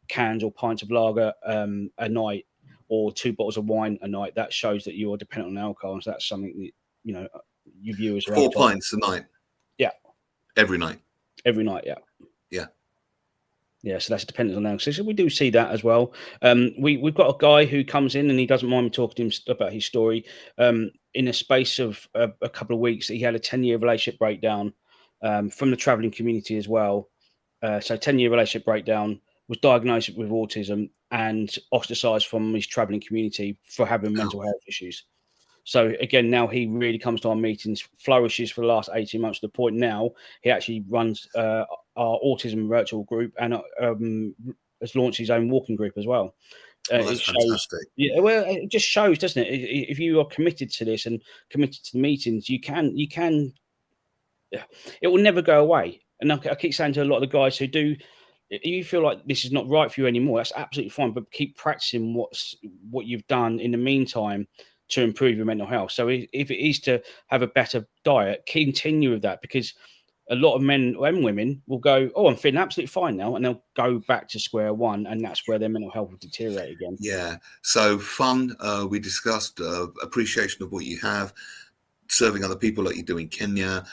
cans or pints of lager a night, or 2 bottles of wine a night, that shows that you are dependent on alcohol. And so that's something that, you view as 4 pints a night. Yeah. Every night. Every night, yeah. Yeah. Yeah, so that's dependent on alcohol. So we do see that as well. We've got a guy who comes in and he doesn't mind me talking to him about his story. In a space of a couple of weeks, he had a 10-year relationship breakdown from the traveling community as well. So 10-year relationship breakdown, was diagnosed with autism and ostracized from his traveling community for having mental health issues. So again, now he really comes to our meetings, flourishes for the last 18 months, to the point now he actually runs our autism virtual group and has launched his own walking group as well. Well, that's fantastic. Yeah, well, it just shows, doesn't it? If you are committed to this and committed to the meetings, you can. It will never go away. And I keep saying to a lot of the guys who do, if you feel like this is not right for you anymore, that's absolutely fine. But keep practicing what you've done in the meantime to improve your mental health. So if it is to have a better diet, continue with that, because a lot of men and women will go, "Oh, I'm feeling absolutely fine now," and they'll go back to square one, and that's where their mental health will deteriorate again. Yeah. So fun. We discussed appreciation of what you have, serving other people like you do in Kenya.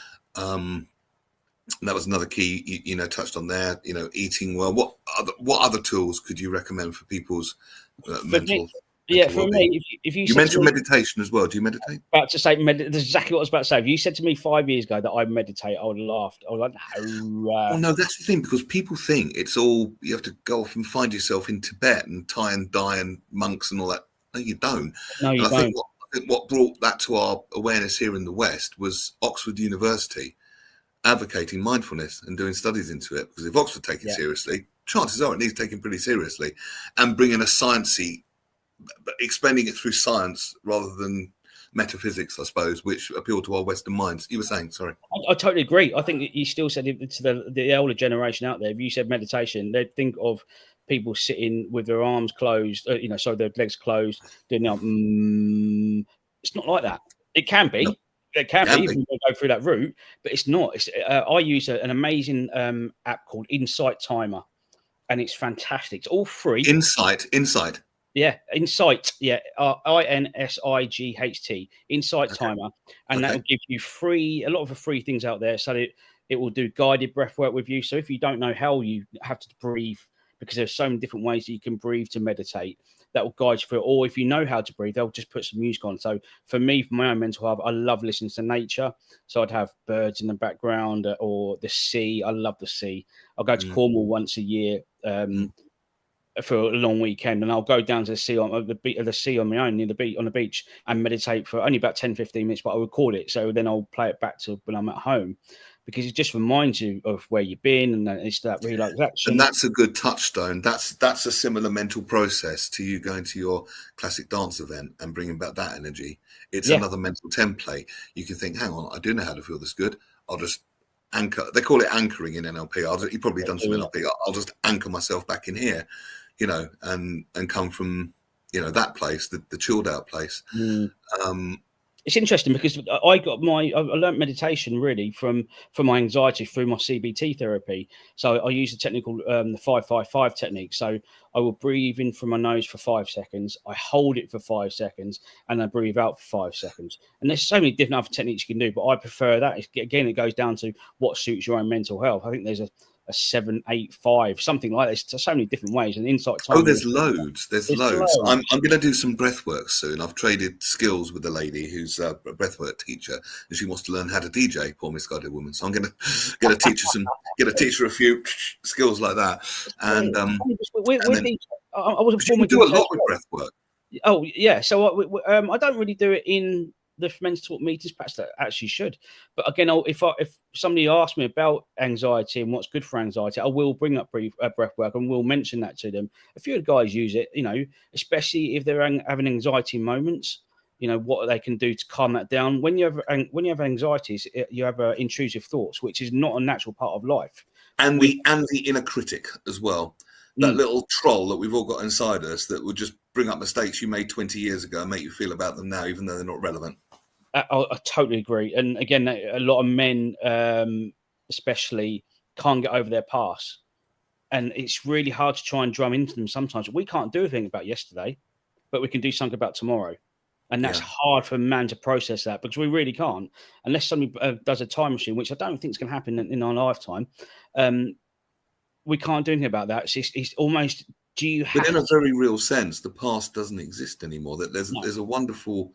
That was another key, touched on there. Eating well. What other tools could you recommend for people's mental? For me, if you mentioned meditation as well. Do you meditate? About to say, that's exactly what I was about to say. If you said to me 5 years ago that I meditate, I would have laughed. I was like, no. Well, no, that's the thing, because people think it's all you have to go off and find yourself in Tibet and tie and dye and monks and all that. No, you don't. No, you don't. I think what brought that to our awareness here in the West was Oxford University advocating mindfulness and doing studies into it. Because if Oxford take it seriously, chances are it needs taken pretty seriously, and bringing a sciencey, explaining it through science rather than metaphysics, I suppose, which appeal to our Western minds. You were saying, sorry. I totally agree. I think that you still said it to the older generation out there. If you said meditation, they'd think of people sitting with their arms closed, their legs closed, doing it's not like that. It can be. No. It can be. Even go through that route, but it's not. I use an amazing app called Insight Timer, and it's fantastic. It's all free. Insight. Yeah, Insight. Yeah, INSIGHT. Insight Timer, and that will give you a lot of the free things out there. So it will do guided breath work with you. So if you don't know how you have to breathe, because there's so many different ways that you can breathe to meditate, that will guide you through it. Or if you know how to breathe, they'll just put some music on. So for me, for my own mental health, I love listening to nature. So I'd have birds in the background or the sea. I love the sea. I'll go to Cornwall once a year for a long weekend, and I'll go down to the sea on my own on the beach and meditate for only about 10-15 minutes, but I'll record it. So then I'll play it back to when I'm at home, because it just reminds you of where you've been, and it's that relaxation. And that's a good touchstone. That's a similar mental process to you going to your classic dance event and bringing back that energy. It's another mental template. You can think, hang on, I do know how to feel this good. I'll just anchor. They call it anchoring in NLP. You've probably done some NLP. I'll just anchor myself back in here, and come from, that place, the chilled out place. It's interesting because I learned meditation really from my anxiety through my CBT therapy. So I use the technical, the 5-5-5 technique. So I will breathe in from my nose for 5 seconds. I hold it for 5 seconds, and I breathe out for 5 seconds. And there's so many different other techniques you can do, but I prefer that. Again, it goes down to what suits your own mental health. I think there's a 7-8-5, something like this. There's so many different ways. And Insight Timer. There's loads. I'm going to do some breath work soon. I've traded skills with a lady who's a breathwork teacher, and she wants to learn how to DJ. Poor misguided woman. So I'm going to teach her a few skills like that. And I wasn't born with. You do a lot with breath work. Oh yeah. So I don't really do it in the men's talk meetings. Perhaps that actually should, but again, if somebody asks me about anxiety and what's good for anxiety, I will bring up breath work and will mention that to them. A few of the guys use it, especially if they're having anxiety moments. you know, what they can do to calm that down. When you have anxieties, you have intrusive thoughts, which is not a natural part of life. And the inner critic as well. That little troll that we've all got inside us that would just bring up mistakes you made 20 years ago and make you feel about them now, even though they're not relevant. I totally agree. And again, a lot of men, especially, can't get over their past. And it's really hard to try and drum into them sometimes. We can't do anything about yesterday, but we can do something about tomorrow. And that's hard for man to process that, because we really can't, unless somebody does a time machine, which I don't think is going to happen in our lifetime. We can't do anything about that. It's almost, do you have... But in a very real sense, the past doesn't exist anymore. That there's a wonderful,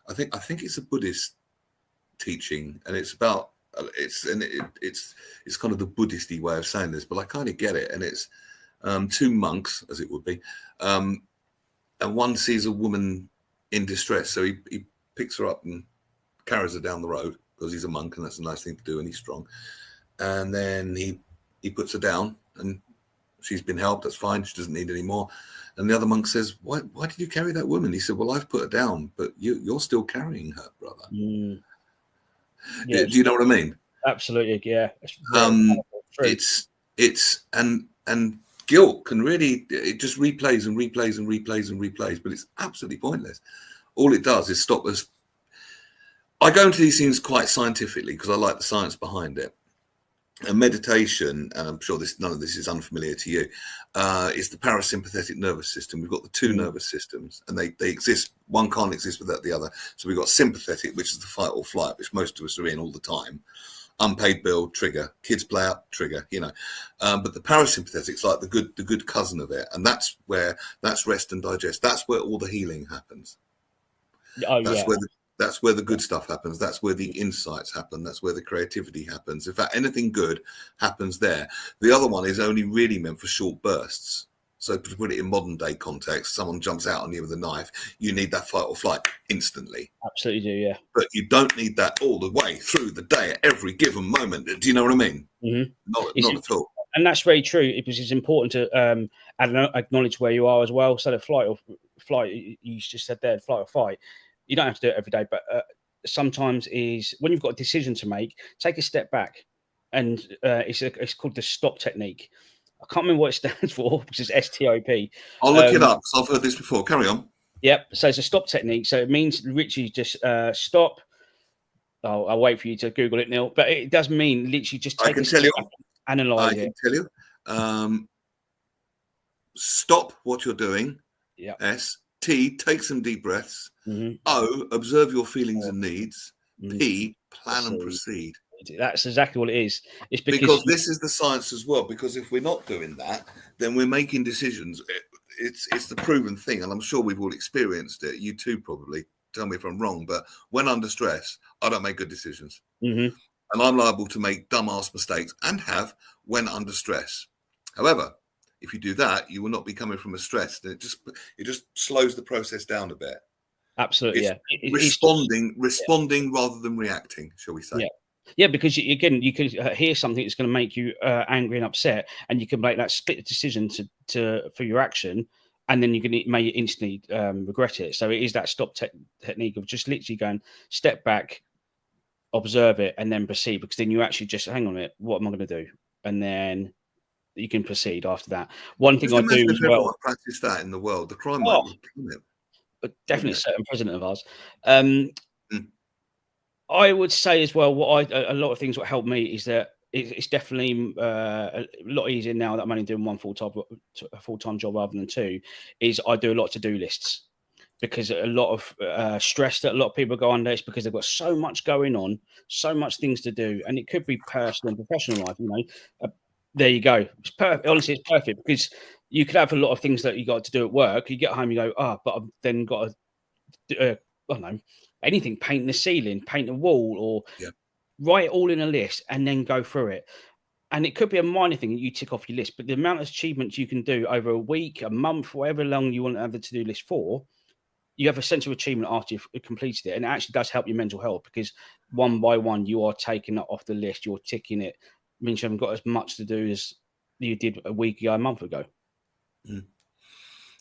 I think it's a Buddhist teaching, and it's about it's kind of the Buddhist-y way of saying this, but I kind of get it. And it's two monks, as it would be, and one sees a woman in distress, so he picks her up and carries her down the road because he's a monk and that's a nice thing to do and he's strong. And then he puts her down and she's been helped. That's fine. She doesn't need any more. And the other monk says, "Why did you carry that woman?" He said, "Well, I've put her down, but you're still carrying her, brother." Yeah, do you know what I mean? Absolutely, yeah. It's and guilt can really, it just replays and replays and replays and replays, but it's absolutely pointless. All it does is stop us. I go into these things quite scientifically because I like the science behind it. And meditation, and I'm sure none of this is unfamiliar to you, is the parasympathetic nervous system. We've got the two nervous systems, and they exist. One can't exist without the other. So we've got sympathetic, which is the fight or flight, which most of us are in all the time. Unpaid bill, trigger. Kids play out, trigger. But the parasympathetic's like the good cousin of it, and that's rest and digest. That's where all the healing happens. That's where the good stuff happens. That's where the insights happen. That's where the creativity happens. In fact, anything good happens there. The other one is only really meant for short bursts. So to put it in modern day context, someone jumps out on you with a knife, you need that fight or flight instantly. Absolutely do, yeah. But you don't need that all the way through the day at every given moment. Do you know what I mean? Mm-hmm. Not at all. And that's very true, because it's important to acknowledge where you are as well. So the flight, you just said there, flight or fight. You don't have to do it every day, but sometimes is when you've got a decision to make, take a step back. And it's called the stop technique. I can't remember what it stands for, because it's STOP. I'll look it up because I've heard this before. Carry on. Yep. So it's a stop technique. So it means literally just stop. I'll wait for you to Google it, Neil. But it does mean literally just take a step back, analyze it. I can tell you. Stop what you're doing. Yeah. S. T. Take some deep breaths. Mm-hmm. O. Observe your feelings and needs. Mm-hmm. P. Plan and proceed. That's exactly what it is. It's because this is the science as well. Because if we're not doing that, then we're making decisions. It's the proven thing, and I'm sure we've all experienced it. You too, probably. Tell me if I'm wrong, but when under stress, I don't make good decisions, and I'm liable to make dumbass mistakes, and have when under stress. However, if you do that, you will not be coming from a stress. It just slows the process down a bit. Absolutely, responding rather than reacting, shall we say? Yeah. Yeah, because you could hear something that's going to make you angry and upset, and you can make that split decision for your action, and then you may instantly regret it. So it is that stop technique of just literally going step back, observe it, and then proceed. Because then you actually just hang on a minute, what am I going to do? And then you can proceed after that. One thing I do as well. Practice that in the world, the crime rate would plummet. But definitely, a certain president of ours. I would say as well, a lot of things what helped me is that it's definitely a lot easier now that I'm only doing one full-time job rather than two. Is I do a lot of to-do lists, because a lot of stress that a lot of people go under is because they've got so much going on, so much things to do, and it could be personal and professional life. There you go. It's perfect. Honestly, it's perfect, because you could have a lot of things that you got to do at work. You get home, you go, but I've then got to, I don't know, anything, paint the ceiling, paint a wall, or write it all in a list and then go through it. And it could be a minor thing that you tick off your list, but the amount of achievements you can do over a week, a month, whatever long you want to have the to-do list for, you have a sense of achievement after you've completed it. And it actually does help your mental health, because one by one, you are taking it off the list, you're ticking it. It means you haven't got as much to do as you did a week ago, a month ago.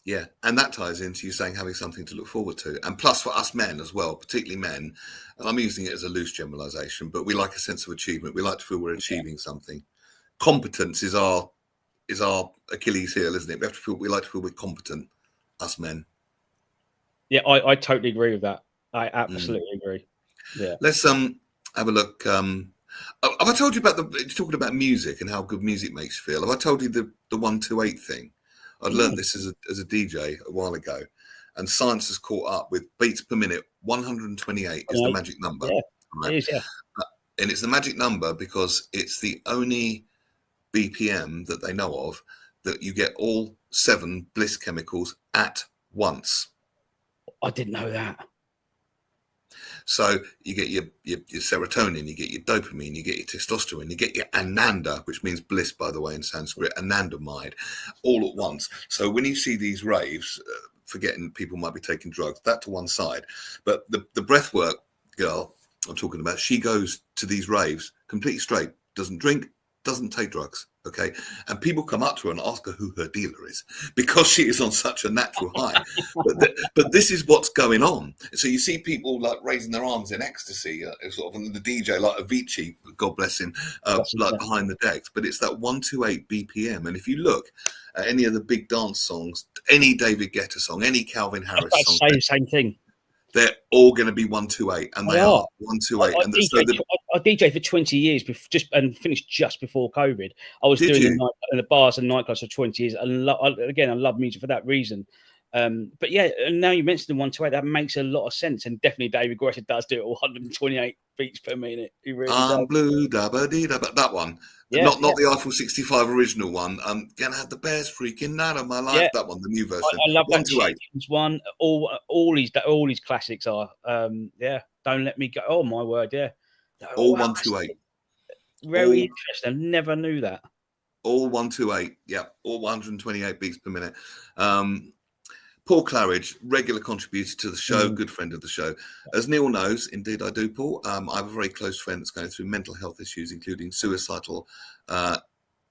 Yeah, and that ties into you saying having something to look forward to. And plus for us men as well, particularly men, and I'm using it as a loose generalization, but we like a sense of achievement. We like to feel we're achieving something. Competence is our Achilles heel, isn't it? We like to feel we're competent, us men. Yeah, I totally agree with that. I absolutely agree. Yeah. Let's have a look. Have I told you about talking about music and how good music makes you feel? Have I told you the 128 thing? I'd learned this as a DJ a while ago, and science has caught up with beats per minute. 128 is the magic number. Yeah, right? it is, yeah. And it's the magic number because it's the only BPM that they know of that you get all 7 bliss chemicals at once. I didn't know that. So you get your serotonin, you get your dopamine, you get your testosterone, you get your ananda, which means bliss, by the way, in Sanskrit, anandamide, all at once. So when you see these raves, forgetting people might be taking drugs, that to one side. But the breathwork girl I'm talking about, she goes to these raves completely straight, doesn't drink, doesn't take drugs. Okay. And people come up to her and ask her who her dealer is because she is on such a natural high. But this is what's going on. So you see people like raising their arms in ecstasy, sort of, and the DJ like Avicii, God bless him, like behind the decks. But it's that 128 BPM. And if you look at any of the big dance songs, any David Guetta song, any Calvin Harris song, say the same thing. They're all going to be 128, and they are 128. I DJed for 20 years, and finished just before COVID. I was doing the bars and nightclubs for 20 years. And I love music for that reason. But yeah, and now you mentioned the 128, that makes a lot of sense. And definitely David Guetta does do it 128 beats per minute. He really does. Blue, that one. Yeah, not the Eiffel 65 original one. Gonna have the best freaking night of my life. Yeah. That one, the new version. I love that one. All his classics are. Don't let me go. Oh my word, yeah. All 128. Very interesting. Never knew that. All 128. Yeah, all 128 beats per minute. Paul Claridge, regular contributor to the show, good friend of the show. As Neil knows, indeed I do, Paul, I have a very close friend that's going through mental health issues, including suicidal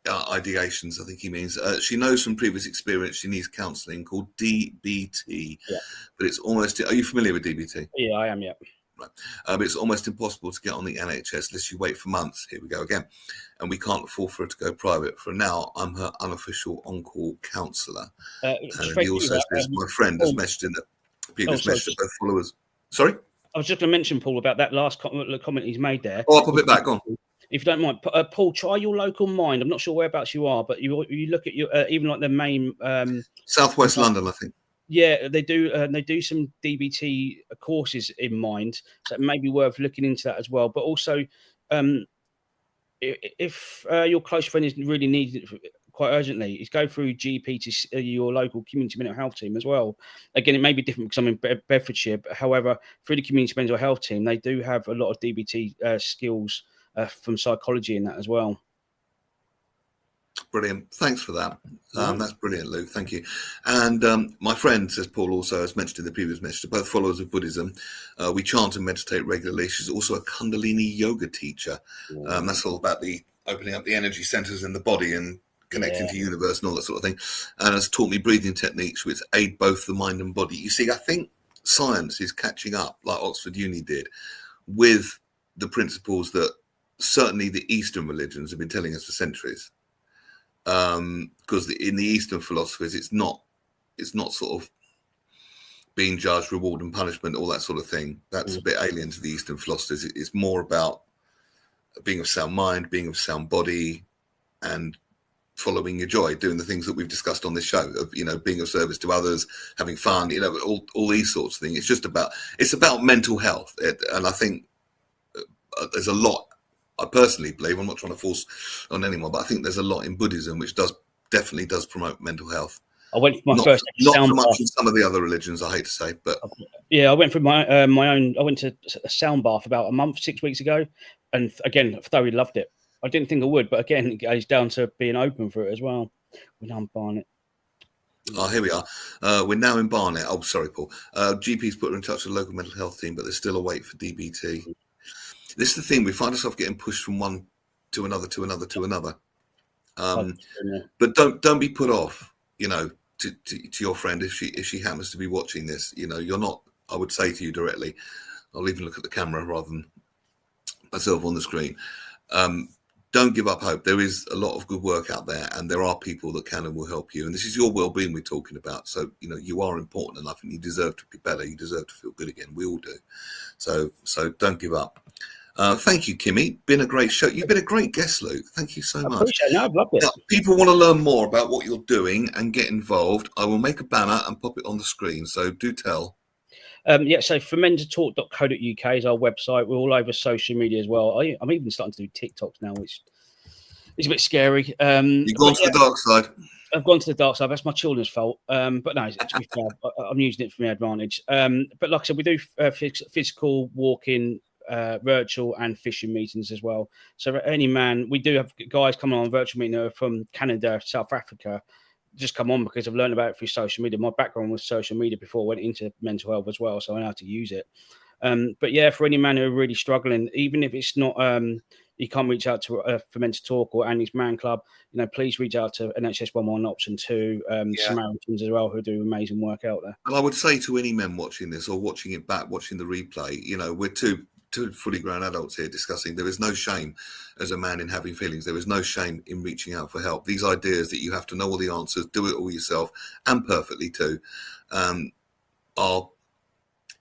ideations, I think he means. She knows from previous experience she needs counselling called DBT. Yeah. But it's almost... Are you familiar with DBT? Yeah, I am, yeah. Right. But it's almost impossible to get on the NHS unless you wait for months. Here we go again. And we can't afford for her to go private. For now, I'm her unofficial on-call counsellor. And he also says, my friend has messaged in the previous message to both followers. Sorry? I was just going to mention, Paul, about that last comment he's made there. Oh, I'll pop it back. Go on. If you don't mind, Paul, try your local mind. I'm not sure whereabouts you are, but you look at your even like the main... Southwest London, I think. Yeah, they do some DBT courses in mind, so it may be worth looking into that as well. But also, if your close friend is really needed quite urgently, is go through GP to your local community mental health team as well. Again, it may be different because I'm in Bedfordshire, but however, through the community mental health team, they do have a lot of DBT skills from psychology in that as well. Brilliant. Thanks for that. That's brilliant, Luke. Thank you. And my friend, says Paul, also, as mentioned in the previous message, both followers of Buddhism. We chant and meditate regularly. She's also a Kundalini yoga teacher. That's all about the opening up the energy centers in the body and connecting to the universe and all that sort of thing. And has taught me breathing techniques which aid both the mind and body. You see, I think science is catching up, like Oxford Uni did, with the principles that certainly the Eastern religions have been telling us for centuries. Because in the Eastern philosophies, it's not sort of being judged, reward and punishment, all that sort of thing. That's a bit alien to the Eastern philosophies. It's more about being of sound mind, being of sound body, and following your joy, doing the things that we've discussed on this show of, being of service to others, having fun, all these sorts of things. It's about mental health. And I think there's a lot. I personally believe, I'm not trying to force on anyone, but I think there's a lot in Buddhism which definitely does promote mental health. I went for my first not so much in some of the other religions, I hate to say, but yeah, I went for my own. I went to a sound bath about 6 weeks ago, and again, I thoroughly loved it. I didn't think I would, but again, it goes down to being open for it as well. We're now in Barnet. Oh, here we are. We're now in Barnet. Oh, sorry, Paul. GP's put her in touch with the local mental health team, but there's still a wait for DBT. This is the thing. We find ourselves getting pushed from one to another, to another, to another. But don't be put off. to your friend if she happens to be watching this. You know, you're not. I would say to you directly. I'll even look at the camera rather than myself on the screen. Don't give up hope. There is a lot of good work out there, and there are people that can and will help you. And this is your well-being we're talking about. So, you know, you are important, and I think you deserve to be better. You deserve to feel good again. We all do. So don't give up. Thank you, Kimmy. Been a great show. You've been a great guest, Luke. Thank you so much. I appreciate it. No, I've loved it. Now, people want to learn more about what you're doing and get involved. I will make a banner and pop it on the screen. So do tell. So fermentortalk.co.uk is our website. We're all over social media as well. I'm even starting to do TikToks now, which is a bit scary. You've gone to the dark side. I've gone to the dark side. That's my children's fault. But no, to be fair, I'm using it for my advantage. But like I said, we do physical walking, virtual and fishing meetings as well. So any man, we do have guys coming on virtual meeting from Canada, South Africa, just come on because I've learned about it through social media. My background was social media before I went into mental health as well, so I know how to use it. But yeah, for any man who are really struggling, even if it's not, you can't reach out to Fermentor Talk or Andy's Man Club, you know, please reach out to NHS 11 Option 2, Samaritans as well, who do amazing work out there. And I would say to any men watching this or watching it back, watching the replay, you know, we're two fully grown adults here discussing. There is no shame as a man in having feelings. There is no shame in reaching out for help. These ideas that you have to know all the answers, do it all yourself, and perfectly too, are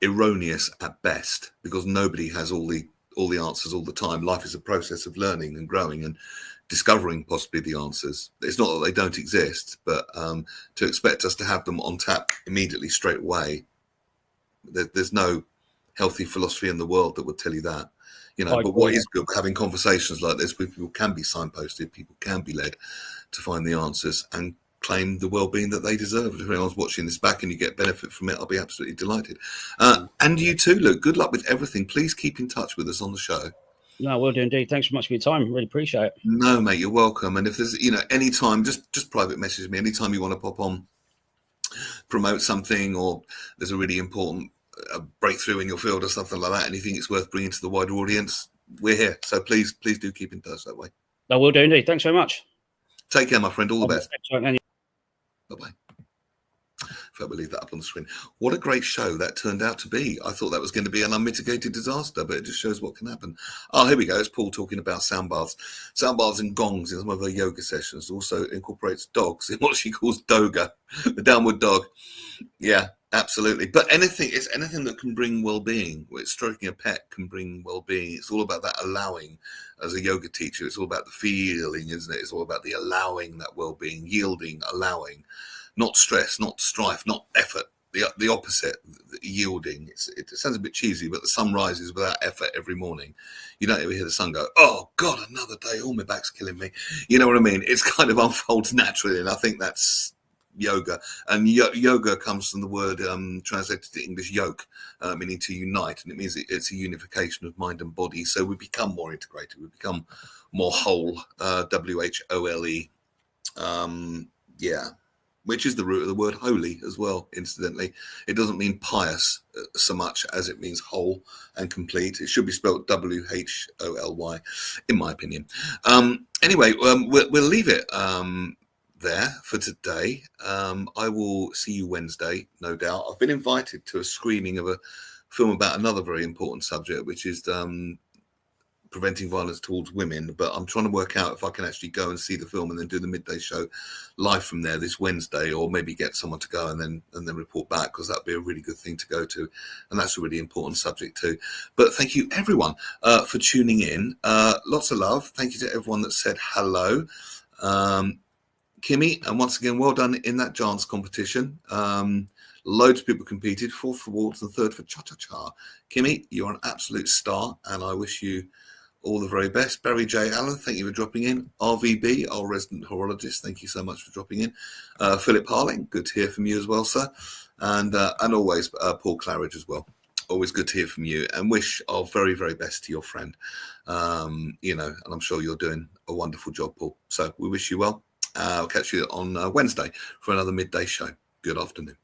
erroneous at best, because nobody has all the answers all the time. Life is a process of learning and growing and discovering possibly the answers. It's not that they don't exist, but to expect us to have them on tap immediately straight away, there's no healthy philosophy in the world that would tell you that, you know. But what is good, having conversations like this where people can be signposted, people can be led to find the answers and claim the well-being that they deserve. If anyone's watching this back and you get benefit from it, I'll be absolutely delighted. And you too, Luke, good luck with everything. Please keep in touch with us on the show. No, will do indeed. Thanks so much for your time. Really appreciate it. No, mate, you're welcome. And if there's, you know, any time, just private message me anytime you want to pop on, promote something, or there's a really important breakthrough in your field or something like that, and you think it's worth bringing to the wider audience, we're here. So please do keep in touch that way. I will do indeed. Thanks very much. Take care, my friend. All the best. Bye-bye. If I will leave that up on the screen. What a great show that turned out to be. I thought that was going to be an unmitigated disaster, but it just shows what can happen. Oh, here we go. It's Paul talking about sound baths. Sound baths and gongs in some of her yoga sessions. Also incorporates dogs in what she calls doga, the downward dog. Yeah, absolutely. But it's anything that can bring well-being. Stroking a pet can bring well-being. It's all about that allowing. As a yoga teacher, it's all about the feeling, isn't it? It's all about the allowing, that well-being, yielding, allowing. Not stress, not strife, not effort. The opposite, yielding. It sounds a bit cheesy, but the sun rises without effort every morning. You don't ever hear the sun go, oh, God, another day. Oh, my back's killing me. You know what I mean? It's kind of unfolds naturally, and I think that's yoga. And yoga comes from the word translated to English yoke, meaning to unite, and it means it's a unification of mind and body. So we become more integrated. We become more whole, WHOLE. Which is the root of the word holy as well, incidentally. It doesn't mean pious so much as it means whole and complete. It should be spelled WHOLY, in my opinion. Anyway, we'll leave it there for today. I will see you Wednesday, no doubt. I've been invited to a screening of a film about another very important subject, which is preventing violence towards women, but I'm trying to work out if I can actually go and see the film and then do the midday show live from there this Wednesday, or maybe get someone to go and then report back, because that'd be a really good thing to go to, and that's a really important subject too. But thank you everyone for tuning in. Lots of love. Thank you to everyone that said hello. Kimmy, and once again, well done in that dance competition. Loads of people competed, 4th for waltz and 3rd for cha-cha-cha. Kimmy, you're an absolute star, and I wish you all the very best. Barry J. Allen, thank you for dropping in. RVB, our resident horologist, thank you so much for dropping in. Philip Harling, good to hear from you as well, sir. And always Paul Claridge as well. Always good to hear from you, and wish our very, very best to your friend. And I'm sure you're doing a wonderful job, Paul. So we wish you well. I'll catch you on Wednesday for another midday show. Good afternoon.